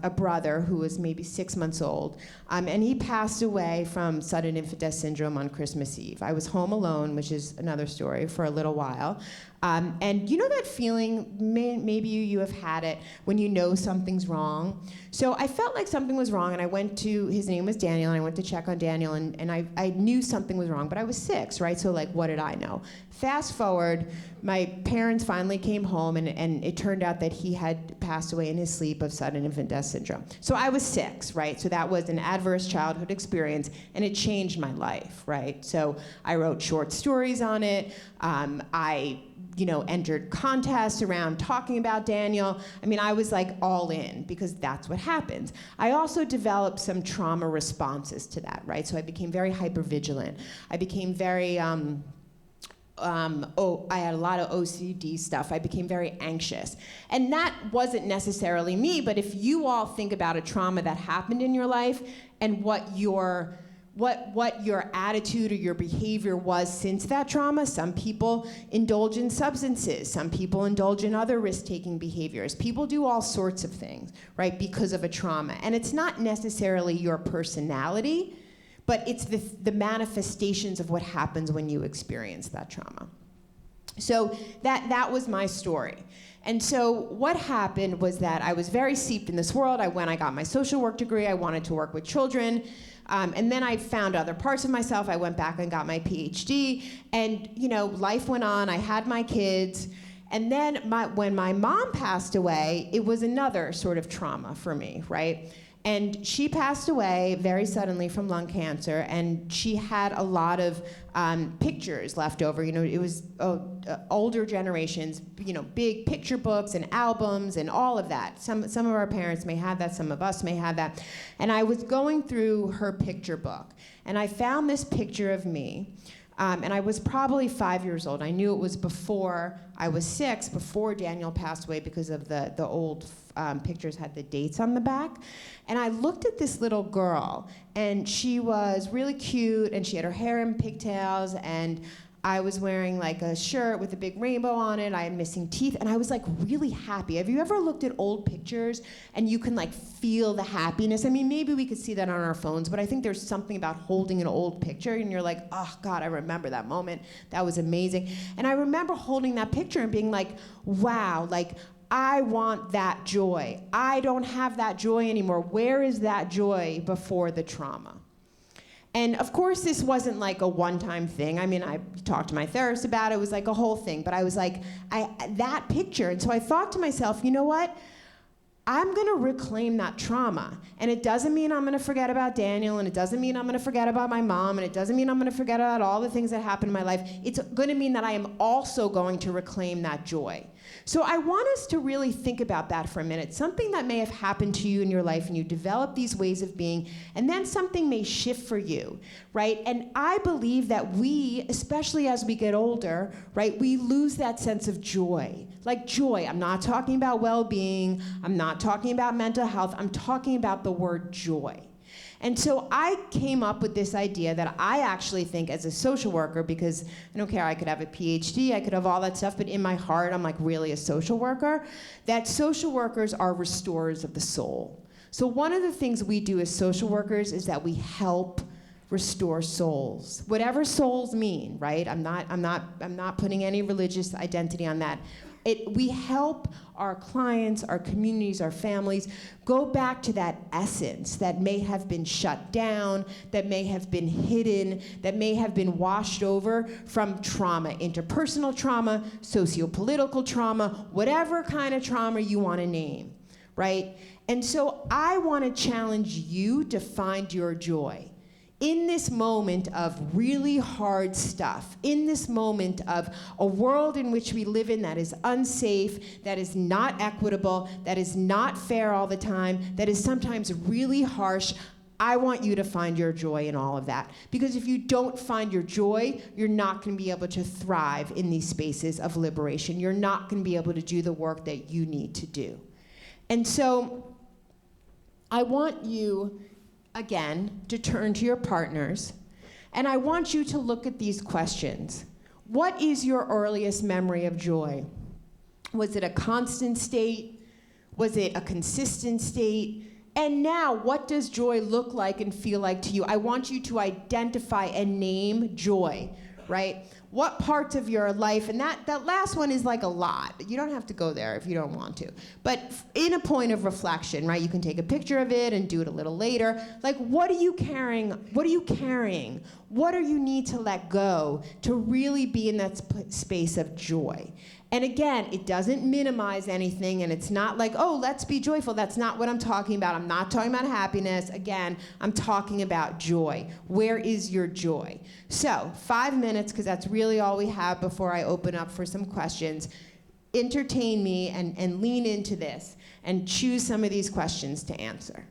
a brother who was maybe 6 months old, and he passed away from sudden infant death syndrome on Christmas Eve. I was home alone, which is another story, for a little while. And you know that feeling, maybe you have had it, when you know something's wrong? So I felt like something was wrong, and I went to, his name was Daniel, and I went to check on Daniel, and I knew something was wrong, but I was 6, right? So like, what did I know? Fast forward, my parents finally came home, and it turned out that he had passed away in his sleep of sudden infant death syndrome. So I was 6, right? So that was an adverse childhood experience, and it changed my life, right? So I wrote short stories on it. I entered contests around talking about Daniel. I mean, I was like all in, because that's what happens. I also developed some trauma responses to that, right? So I became very hypervigilant. I became very, I had a lot of OCD stuff. I became very anxious. And that wasn't necessarily me, but if you all think about a trauma that happened in your life and what your attitude or your behavior was since that trauma. Some people indulge in substances. Some people indulge in other risk-taking behaviors. People do all sorts of things, right, because of a trauma. And it's not necessarily your personality, but it's the manifestations of what happens when you experience that trauma. So that was my story. And so what happened was that I was very steeped in this world. I got my social work degree. I wanted to work with children. And then I found other parts of myself. I went back and got my Ph.D. And life went on. I had my kids. And then when my mom passed away, it was another sort of trauma for me, right? And she passed away very suddenly from lung cancer, and she had a lot of pictures left over. It was older generations, big picture books and albums and all of that. Some of our parents may have that, some of us may have that. And I was going through her picture book, and I found this picture of me. And I was probably 5 years old. I knew it was before I was 6, before Daniel passed away, because of the old pictures had the dates on the back. And I looked at this little girl, and she was really cute, and she had her hair in pigtails, and I was wearing like a shirt with a big rainbow on it. I had missing teeth, and I was like really happy. Have you ever looked at old pictures and you can like feel the happiness? I mean, maybe we could see that on our phones, but I think there's something about holding an old picture and you're like, oh God, I remember that moment. That was amazing. And I remember holding that picture and being like, wow, like I want that joy. I don't have that joy anymore. Where is that joy before the trauma? And of course, this wasn't like a one-time thing. I mean, I talked to my therapist about it. It was like a whole thing. But I was like, that picture. And so I thought to myself, you know what? I'm going to reclaim that trauma. And it doesn't mean I'm going to forget about Daniel, and it doesn't mean I'm going to forget about my mom, and it doesn't mean I'm going to forget about all the things that happened in my life. It's going to mean that I am also going to reclaim that joy. So I want us to really think about that for a minute. Something that may have happened to you in your life, and you develop these ways of being, and then something may shift for you, right? And I believe that we, especially as we get older, right, we lose that sense of joy. Like joy, I'm not talking about well-being, I'm not talking about mental health, I'm talking about the word joy. And so I came up with this idea that I actually think as a social worker, because I don't care, I could have a PhD, I could have all that stuff, but in my heart, I'm like really a social worker, that social workers are restorers of the soul. So one of the things we do as social workers is that we help restore souls, whatever souls mean, right? I'm not putting any religious identity on that. We help our clients, our communities, our families go back to that essence that may have been shut down, that may have been hidden, that may have been washed over from trauma, interpersonal trauma, socio-political trauma, whatever kind of trauma you want to name, right? And so I want to challenge you to find your joy. In this moment of really hard stuff, in this moment of a world in which we live in that is unsafe, that is not equitable, that is not fair all the time, that is sometimes really harsh, I want you to find your joy in all of that. Because if you don't find your joy, you're not going to be able to thrive in these spaces of liberation. You're not going to be able to do the work that you need to do. And so I want you, again, to turn to your partners, and I want you to look at these questions. What is your earliest memory of joy? Was it a constant state? Was it a consistent state? And now, what does joy look like and feel like to you? I want you to identify and name joy, right? What parts of your life, and that last one is like a lot. You don't have to go there if you don't want to. But in a point of reflection, right? You can take a picture of it and do it a little later. Like, what are you carrying? What are you carrying? What do you need to let go to really be in that space of joy? And again, it doesn't minimize anything, and it's not like, oh, let's be joyful. That's not what I'm talking about. I'm not talking about happiness. Again, I'm talking about joy. Where is your joy? So 5 minutes, because that's really all we have before I open up for some questions. Entertain me and lean into this and choose some of these questions to answer.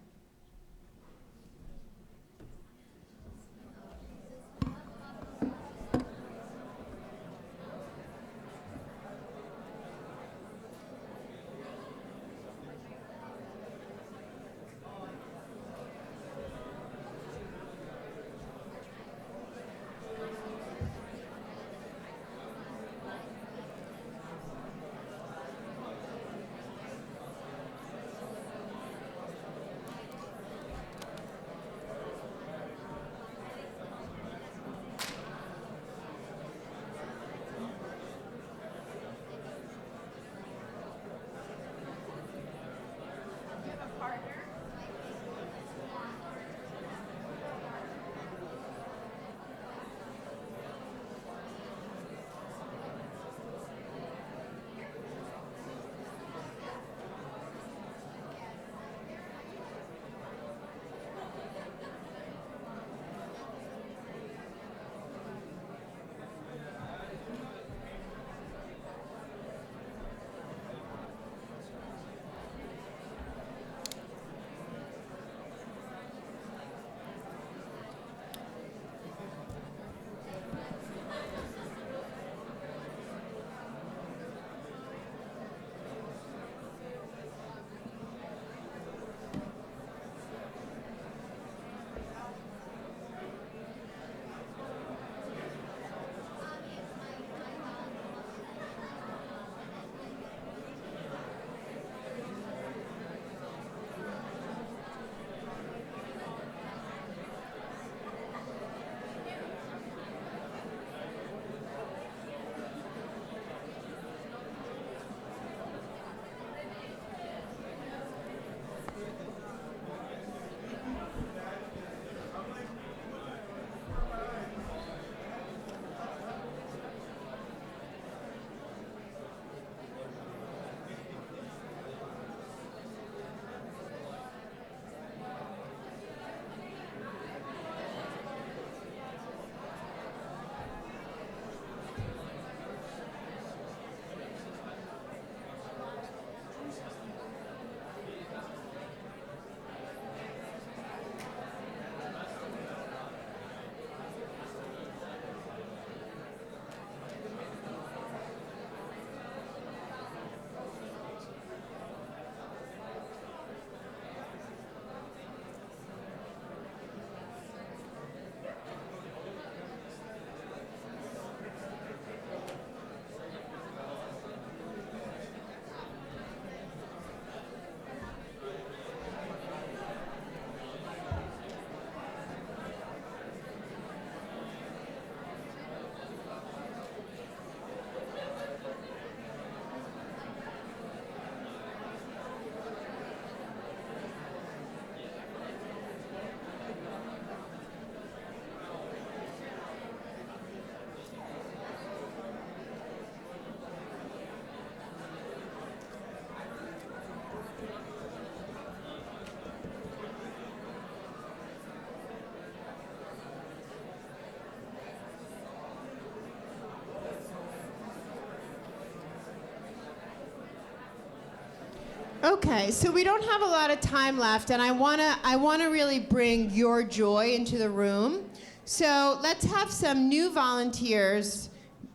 Okay, so we don't have a lot of time left, and I wanna really bring your joy into the room. So let's have some new volunteers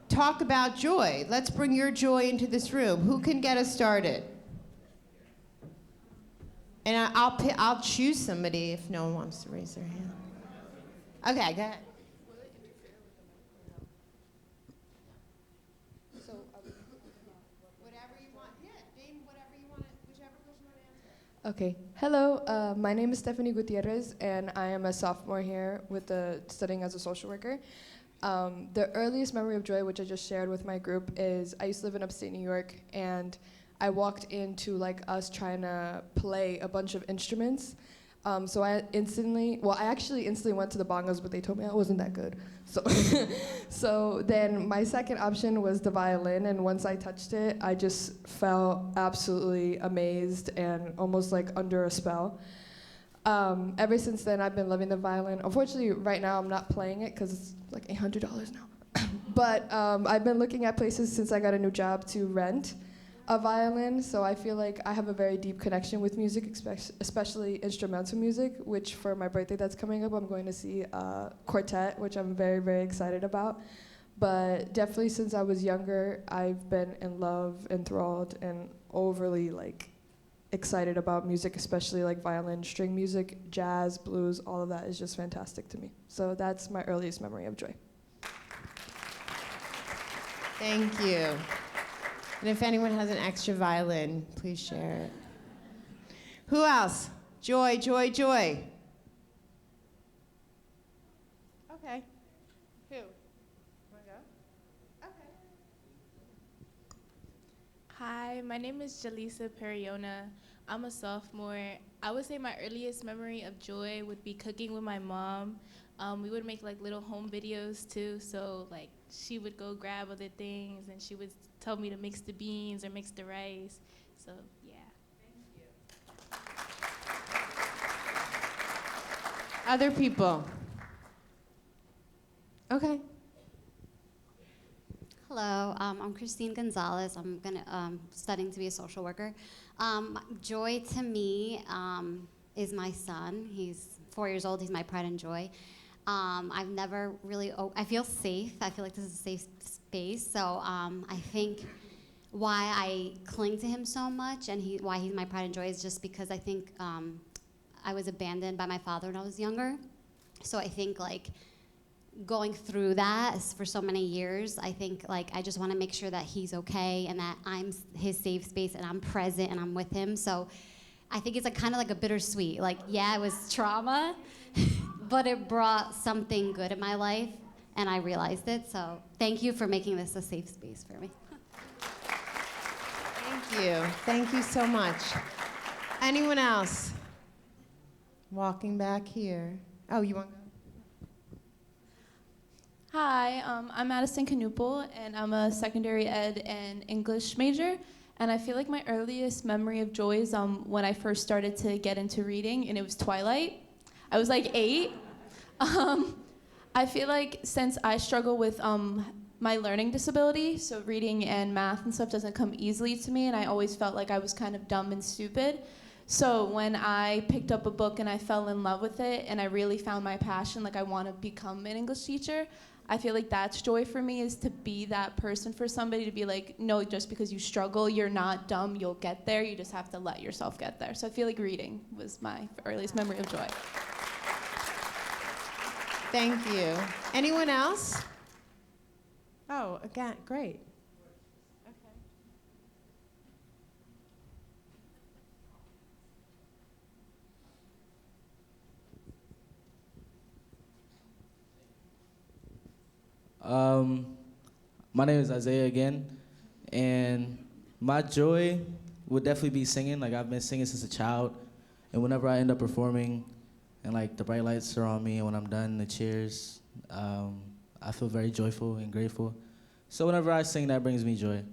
talk about joy. Let's bring your joy into this room. Who can get us started? And I'll choose somebody if no one wants to raise their hand. Okay, go ahead. Okay. Hello, my name is Stephanie Gutierrez, and I am a sophomore here studying as a social worker. The earliest memory of joy, which I just shared with my group, is I used to live in upstate New York, and I walked into like us trying to play a bunch of instruments. So I actually instantly went to the bongos, but they told me I wasn't that good. So, so then my second option was the violin, and once I touched it, I just felt absolutely amazed and almost like under a spell. Ever since then, I've been loving the violin. Unfortunately, right now I'm not playing it because it's like $800 now. But I've been looking at places since I got a new job to rent a violin, so I feel like I have a very deep connection with music, especially instrumental music, which for my birthday that's coming up, I'm going to see a quartet, which I'm very, very excited about. But definitely since I was younger, I've been in love, enthralled, and overly like excited about music, especially like violin, string music, jazz, blues, all of that is just fantastic to me. So that's my earliest memory of joy. Thank you. And if anyone has an extra violin, please share it. Who else? Joy, joy, joy. Okay. Who? Wanna go? Okay. Hi, my name is Jaleesa Periona. I'm a sophomore. I would say my earliest memory of joy would be cooking with my mom. We would make like little home videos too, so like she would go grab other things and she would tell me to mix the beans or mix the rice. So yeah. Other people? Okay. Hello, I'm Christine Gonzalez. I'm studying to be a social worker. Joy to me is my son. He's 4 years old. He's my pride and joy. I've never really, I feel safe. I feel like this is a safe space. So I think why I cling to him so much and why he's my pride and joy is just because I think I was abandoned by my father when I was younger. So I think like going through that for so many years, I think like I just want to make sure that he's okay and that I'm his safe space and I'm present and I'm with him. So I think it's like kind of like a bittersweet. Like, yeah, it was trauma, but it brought something good in my life, and I realized it. So thank you for making this a safe space for me. Thank you. Thank you so much. Anyone else? Walking back here. Oh, you want to go? Hi, I'm Madison Canupel, and I'm a secondary ed and English major. And I feel like my earliest memory of joy is when I first started to get into reading, and it was Twilight. I was like 8. I feel like since I struggle with my learning disability, so reading and math and stuff doesn't come easily to me, and I always felt like I was kind of dumb and stupid. So when I picked up a book and I fell in love with it, and I really found my passion, like I want to become an English teacher, I feel like that's joy for me, is to be that person for somebody, to be like, no, just because you struggle, you're not dumb, you'll get there, you just have to let yourself get there. So I feel like reading was my earliest memory of joy. Thank you. Anyone else? Oh, again, great. My name is Isaiah again, and my joy would definitely be singing. Like, I've been singing since a child, and whenever I end up performing and like the bright lights are on me and when I'm done, the cheers, I feel very joyful and grateful. So whenever I sing, that brings me joy.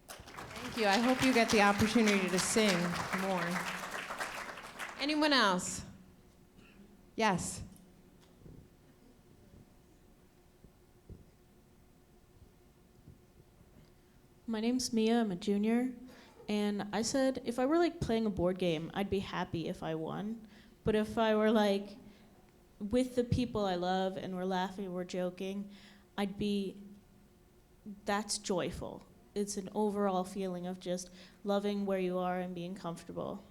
Thank you. I hope you get the opportunity to sing more. Anyone else? Yes. My name's Mia, I'm a junior, and I said if I were like playing a board game, I'd be happy if I won. But if I were like with the people I love and we're laughing, we're joking, that's joyful. It's an overall feeling of just loving where you are and being comfortable.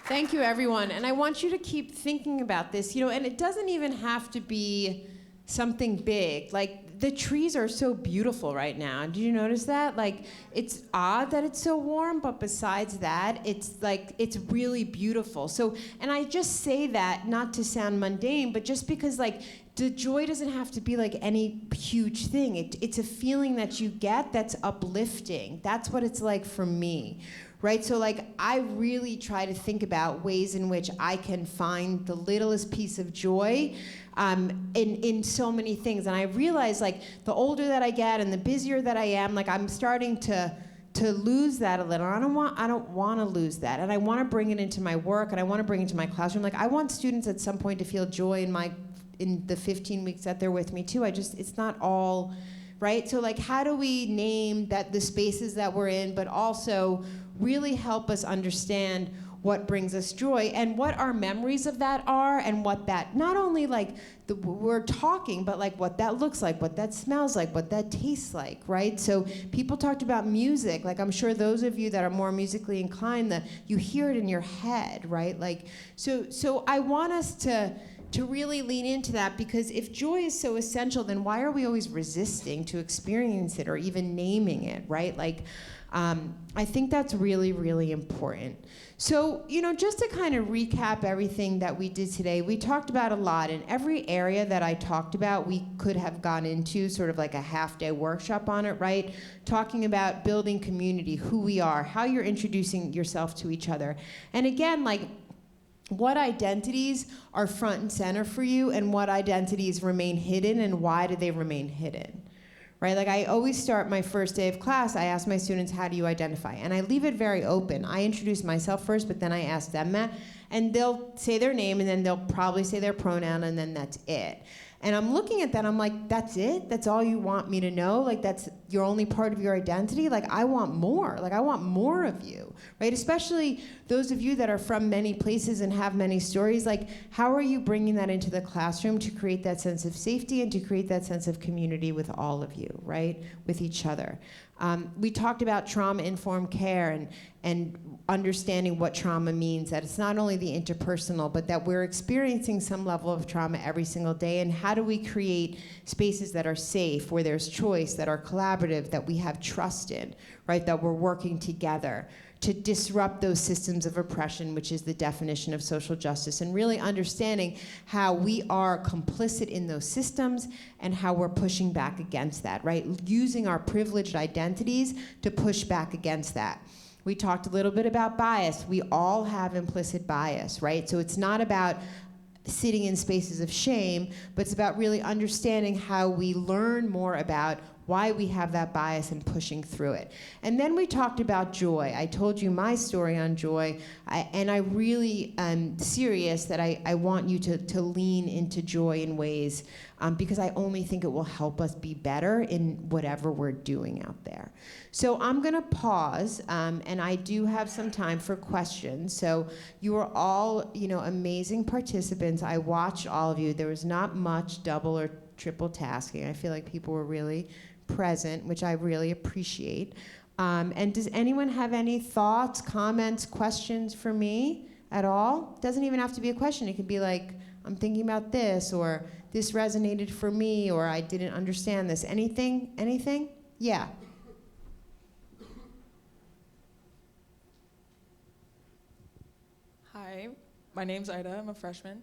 Thank you, everyone. And I want you to keep thinking about this, and it doesn't even have to be something big. Like, the trees are so beautiful right now. Did you notice that? Like, it's odd that it's so warm, but besides that, it's like, it's really beautiful. So, and I just say that not to sound mundane, but just because like, the joy doesn't have to be like any huge thing. It's a feeling that you get that's uplifting. That's what it's like for me, right? So like, I really try to think about ways in which I can find the littlest piece of joy in so many things. And I realize like, the older that I get and the busier that I am, like I'm starting to lose that a little. I don't want to lose that. And I want to bring it into my work, and I want to bring it into my classroom. Like, I want students at some point to feel joy in the 15 weeks that they're with me too. It's not all, right? So like, how do we name that the spaces that we're in, but also really help us understand what brings us joy and what our memories of that are, and what that, not only like we're talking, but like what that looks like, what that smells like, what that tastes like, right? So people talked about music. Like, I'm sure those of you that are more musically inclined, you hear it in your head, right? Like, so I want us to really lean into that, because if joy is so essential, then why are we always resisting to experience it or even naming it, right? Like, I think that's really, really important. So, just to kind of recap everything that we did today, we talked about a lot. In every area that I talked about, we could have gone into sort of like a half-day workshop on it, right? Talking about building community, who we are, how you're introducing yourself to each other. And again, like, what identities are front and center for you, and what identities remain hidden, and why do they remain hidden, right? Like, I always start my first day of class, I ask my students, how do you identify? And I leave it very open. I introduce myself first, but then I ask them that, and they'll say their name, and then they'll probably say their pronoun, and then that's it. And I'm looking at that, I'm like, that's it? That's all you want me to know? Like, that's your only part of your identity? Like, I want more. Like, I want more of you, right? Especially those of you that are from many places and have many stories. Like, how are you bringing that into the classroom to create that sense of safety and to create that sense of community with all of you, right? With each other. We talked about trauma-informed care and understanding what trauma means, that it's not only the interpersonal, but that we're experiencing some level of trauma every single day, and how do we create spaces that are safe, where there's choice, that are collaborative, that we have trust in, right, that we're working together to disrupt those systems of oppression, which is the definition of social justice, and really understanding how we are complicit in those systems and how we're pushing back against that, right? Using our privileged identities to push back against that. We talked a little bit about bias. We all have implicit bias, right? So it's not about sitting in spaces of shame, but it's about really understanding how we learn more about why we have that bias and pushing through it. And then we talked about joy. I told you my story on joy, and I really am serious that I want you to lean into joy in ways, because I only think it will help us be better in whatever we're doing out there. So I'm gonna pause, and I do have some time for questions. So you are all, amazing participants. I watched all of you. There was not much double or triple tasking. I feel like people were really present, which I really appreciate. And does anyone have any thoughts, comments, questions for me at all? Doesn't even have to be a question. It could be like, I'm thinking about this, or this resonated for me, or I didn't understand this. Anything? Anything? Yeah. Hi, my name's Ida. I'm a freshman.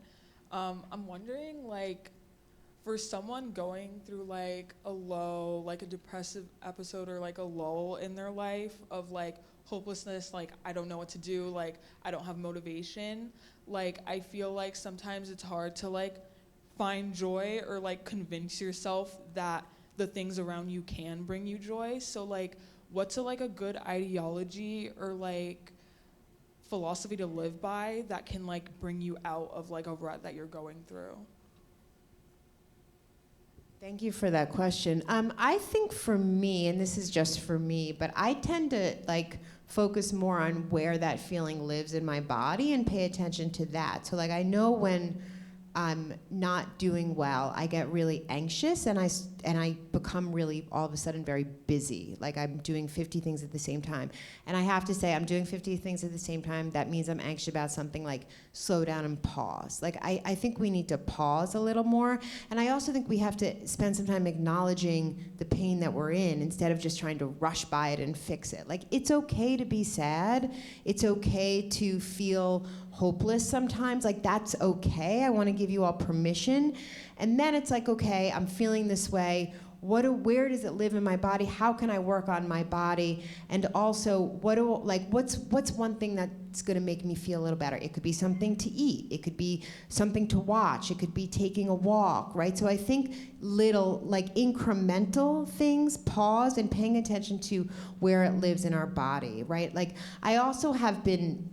I'm wondering, like, for someone going through like a low, like a depressive episode, or like a lull in their life of like hopelessness, like I don't know what to do, like I don't have motivation, like I feel like sometimes it's hard to like find joy or like convince yourself that the things around you can bring you joy. So like, what's a good ideology or like philosophy to live by that can like bring you out of like a rut that you're going through? Thank you for that question. I think for me, and this is just for me, but I tend to like focus more on where that feeling lives in my body and pay attention to that. So like, I know when I'm not doing well, I get really anxious and I become really all of a sudden very busy. Like I'm doing 50 things at the same time. And I have to say, I'm doing 50 things at the same time. That means I'm anxious about something. Like slow down and pause. Like I think we need to pause a little more. And I also think we have to spend some time acknowledging the pain that we're in instead of just trying to rush by it and fix it. Like it's okay to be sad. It's okay to feel hopeless sometimes. Like that's okay. I want to give you all permission. And then it's like, okay, I'm feeling this way. Where does it live in my body? How can I work on my body? And also, what's one thing that's going to make me feel a little better? It could be something to eat. It could be something to watch. It could be taking a walk, right? So I think little, like incremental things, pause and paying attention to where it lives in our body, right? Like I also have been,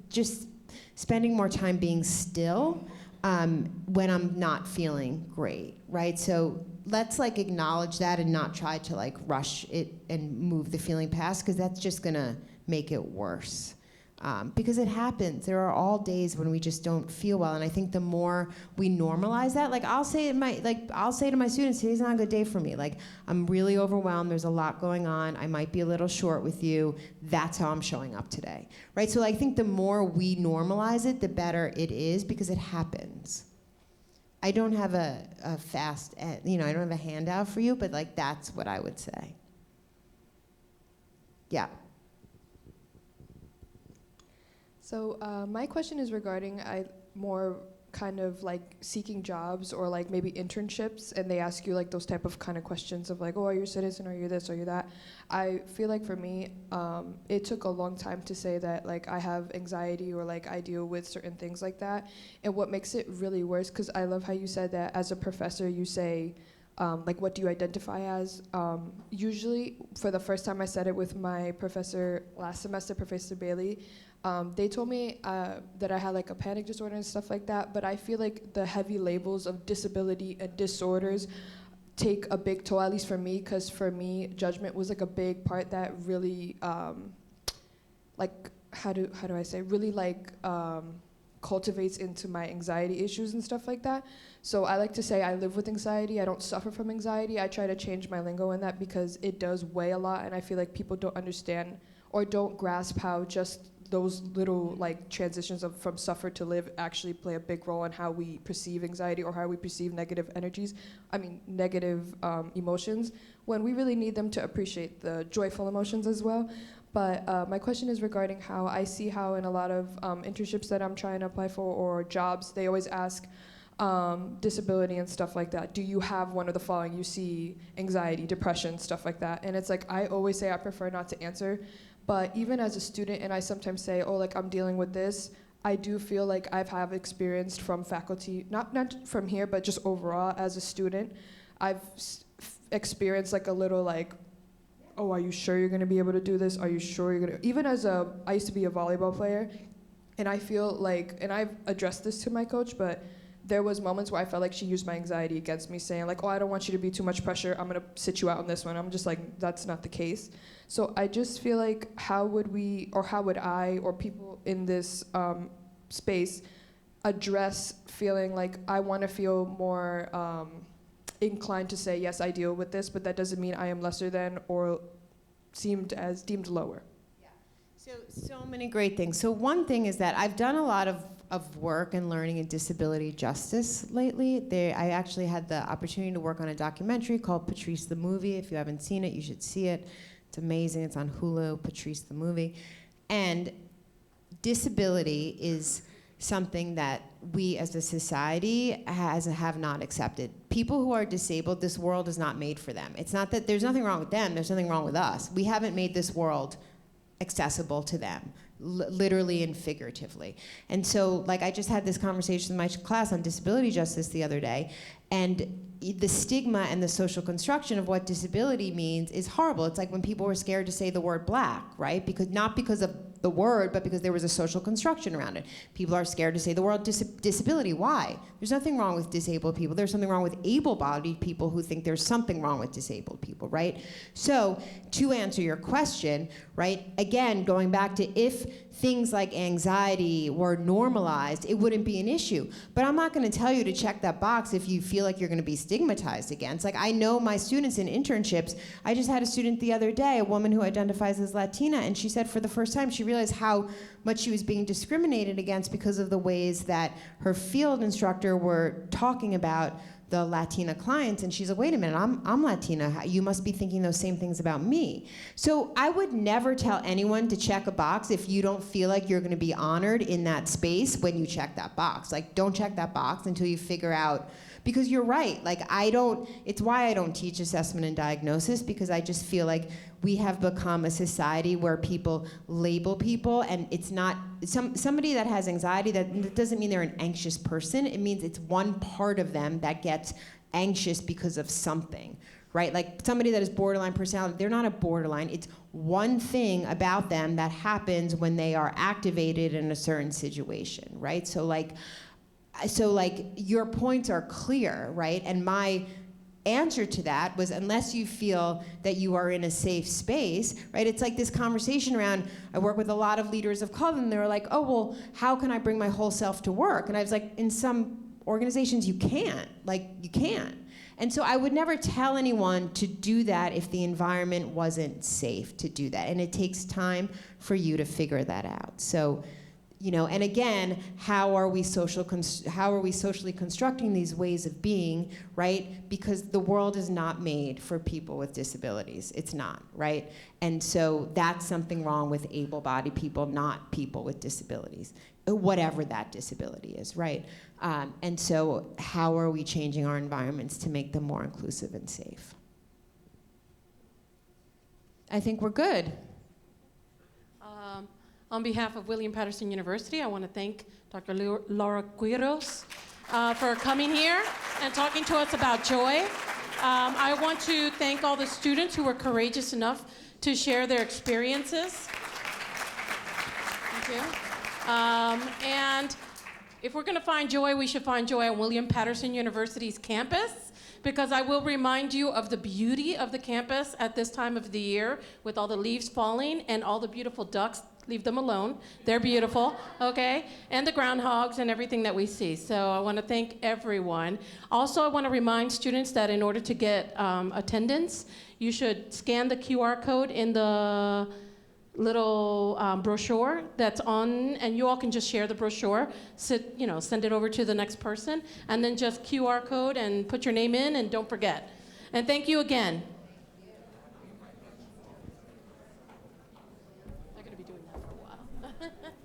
just spending more time being still when I'm not feeling great, right? So let's like acknowledge that and not try to like rush it and move the feeling past, because that's just gonna make it worse. Because it happens. There are all days when we just don't feel well, and I think the more we normalize that, like I'll say to my students, today's not a good day for me. Like I'm really overwhelmed. There's a lot going on. I might be a little short with you. That's how I'm showing up today, right? So I think the more we normalize it, the better it is, because it happens. I don't have a fast, I don't have a handout for you, but like that's what I would say. Yeah. So my question is regarding more kind of like seeking jobs or like maybe internships, and they ask you like those type of kind of questions of like, oh, are you a citizen, are you this, are you that? I feel like for me, it took a long time to say that like I have anxiety or like I deal with certain things like that. And what makes it really worse, because I love how you said that as a professor you say, like what do you identify as? Usually, for the first time I said it with my professor last semester, Professor Bailey, they told me that I had like a panic disorder and stuff like that, but I feel like the heavy labels of disability and disorders take a big toll, at least for me, because for me, judgment was like a big part that really, like, how do I say, really like cultivates into my anxiety issues and stuff like that. So I like to say I live with anxiety, I don't suffer from anxiety. I try to change my lingo in that because it does weigh a lot, and I feel like people don't understand or don't grasp how just those little like transitions from suffer to live actually play a big role in how we perceive anxiety or how we perceive negative emotions, when we really need them to appreciate the joyful emotions as well. But my question is regarding how I see how in a lot of internships that I'm trying to apply for or jobs, they always ask disability and stuff like that. Do you have one of the following? You see anxiety, depression, stuff like that. And it's like, I always say I prefer not to answer. But even as a student, and I sometimes say, oh, like I'm dealing with this, I do feel like I've experienced from faculty, not from here, but just overall as a student, I've experienced like a little like, oh, are you sure you're gonna be able to do this? Are you sure you're gonna, even I used to be a volleyball player, and I feel like, and I've addressed this to my coach, but there was moments where I felt like she used my anxiety against me, saying like, oh, I don't want you to be too much pressure, I'm gonna sit you out on this one. I'm just like, that's not the case. So I just feel like how would I, or people in this space address feeling like I wanna feel more inclined to say, yes, I deal with this, but that doesn't mean I am lesser than or deemed lower. Yeah. So many great things. So one thing is that I've done a lot of work and learning in disability justice lately. I actually had the opportunity to work on a documentary called Patrice the Movie. If you haven't seen it, you should see it. It's amazing. It's on Hulu, Patrice the Movie. And disability is something that we as a society have not accepted. People who are disabled, this world is not made for them. It's not that there's nothing wrong with them, there's something wrong with us. We haven't made this world accessible to them, literally and figuratively. And so, like, I just had this conversation in my class on disability justice the other day, and the stigma and the social construction of what disability means is horrible. It's like when people were scared to say the word black, right? Not because of the word, but because there was a social construction around it. People are scared to say the word disability. Why? There's nothing wrong with disabled people. There's something wrong with able-bodied people who think there's something wrong with disabled people, right? So to answer your question, right, again, going back to if things like anxiety were normalized, it wouldn't be an issue. But I'm not going to tell you to check that box if you feel like you're going to be stigmatized against. Like, I know my students in internships. I just had a student the other day, a woman who identifies as Latina, and she said for the first time she realized how much she was being discriminated against because of the ways that her field instructor were talking about the Latina clients, and she's like, wait a minute, I'm Latina. You must be thinking those same things about me. So I would never tell anyone to check a box if you don't feel like you're gonna be honored in that space when you check that box. Like, don't check that box until you figure out, because you're right, like it's why I don't teach assessment and diagnosis, because I just feel like we have become a society where people label people, and it's not, somebody that has anxiety, that doesn't mean they're an anxious person. It means it's one part of them that gets anxious because of something, right? Like somebody that is borderline personality, they're not a borderline. It's one thing about them that happens when they are activated in a certain situation, right? So like your points are clear, right? And my answer to that was, unless you feel that you are in a safe space, right? It's like this conversation around, I work with a lot of leaders of color, and they're like, oh, well, how can I bring my whole self to work? And I was like, in some organizations, you can't. Like, you can't. And so I would never tell anyone to do that if the environment wasn't safe to do that. And it takes time for you to figure that out. So, you know, and again, how are we socially constructing these ways of being, right? Because the world is not made for people with disabilities. It's not, right? And so that's something wrong with able-bodied people, not people with disabilities, whatever that disability is, right? And so how are we changing our environments to make them more inclusive and safe? I think we're good. On behalf of William Patterson University, I want to thank Dr. Laura Quiros for coming here and talking to us about joy. I want to thank all the students who were courageous enough to share their experiences. Thank you. And if we're going to find joy, we should find joy at William Patterson University's campus, because I will remind you of the beauty of the campus at this time of the year, with all the leaves falling and all the beautiful ducks. Leave them alone. They're beautiful, okay? And the groundhogs and everything that we see. So I want to thank everyone. Also, I want to remind students that in order to get attendance, you should scan the QR code in the little brochure that's on, and you all can just share the brochure, send it over to the next person, and then just QR code and put your name in, and don't forget. And thank you again.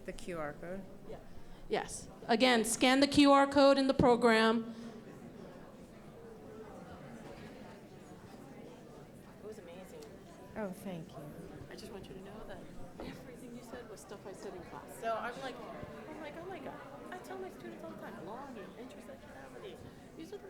The QR code? Yeah. Yes. Again, scan the QR code in the program. It was amazing. Oh, thank you. I just want you to know that everything you said was stuff I said in class. So I'm like, oh my God. I tell my students all the time, long and intersectionality. These are the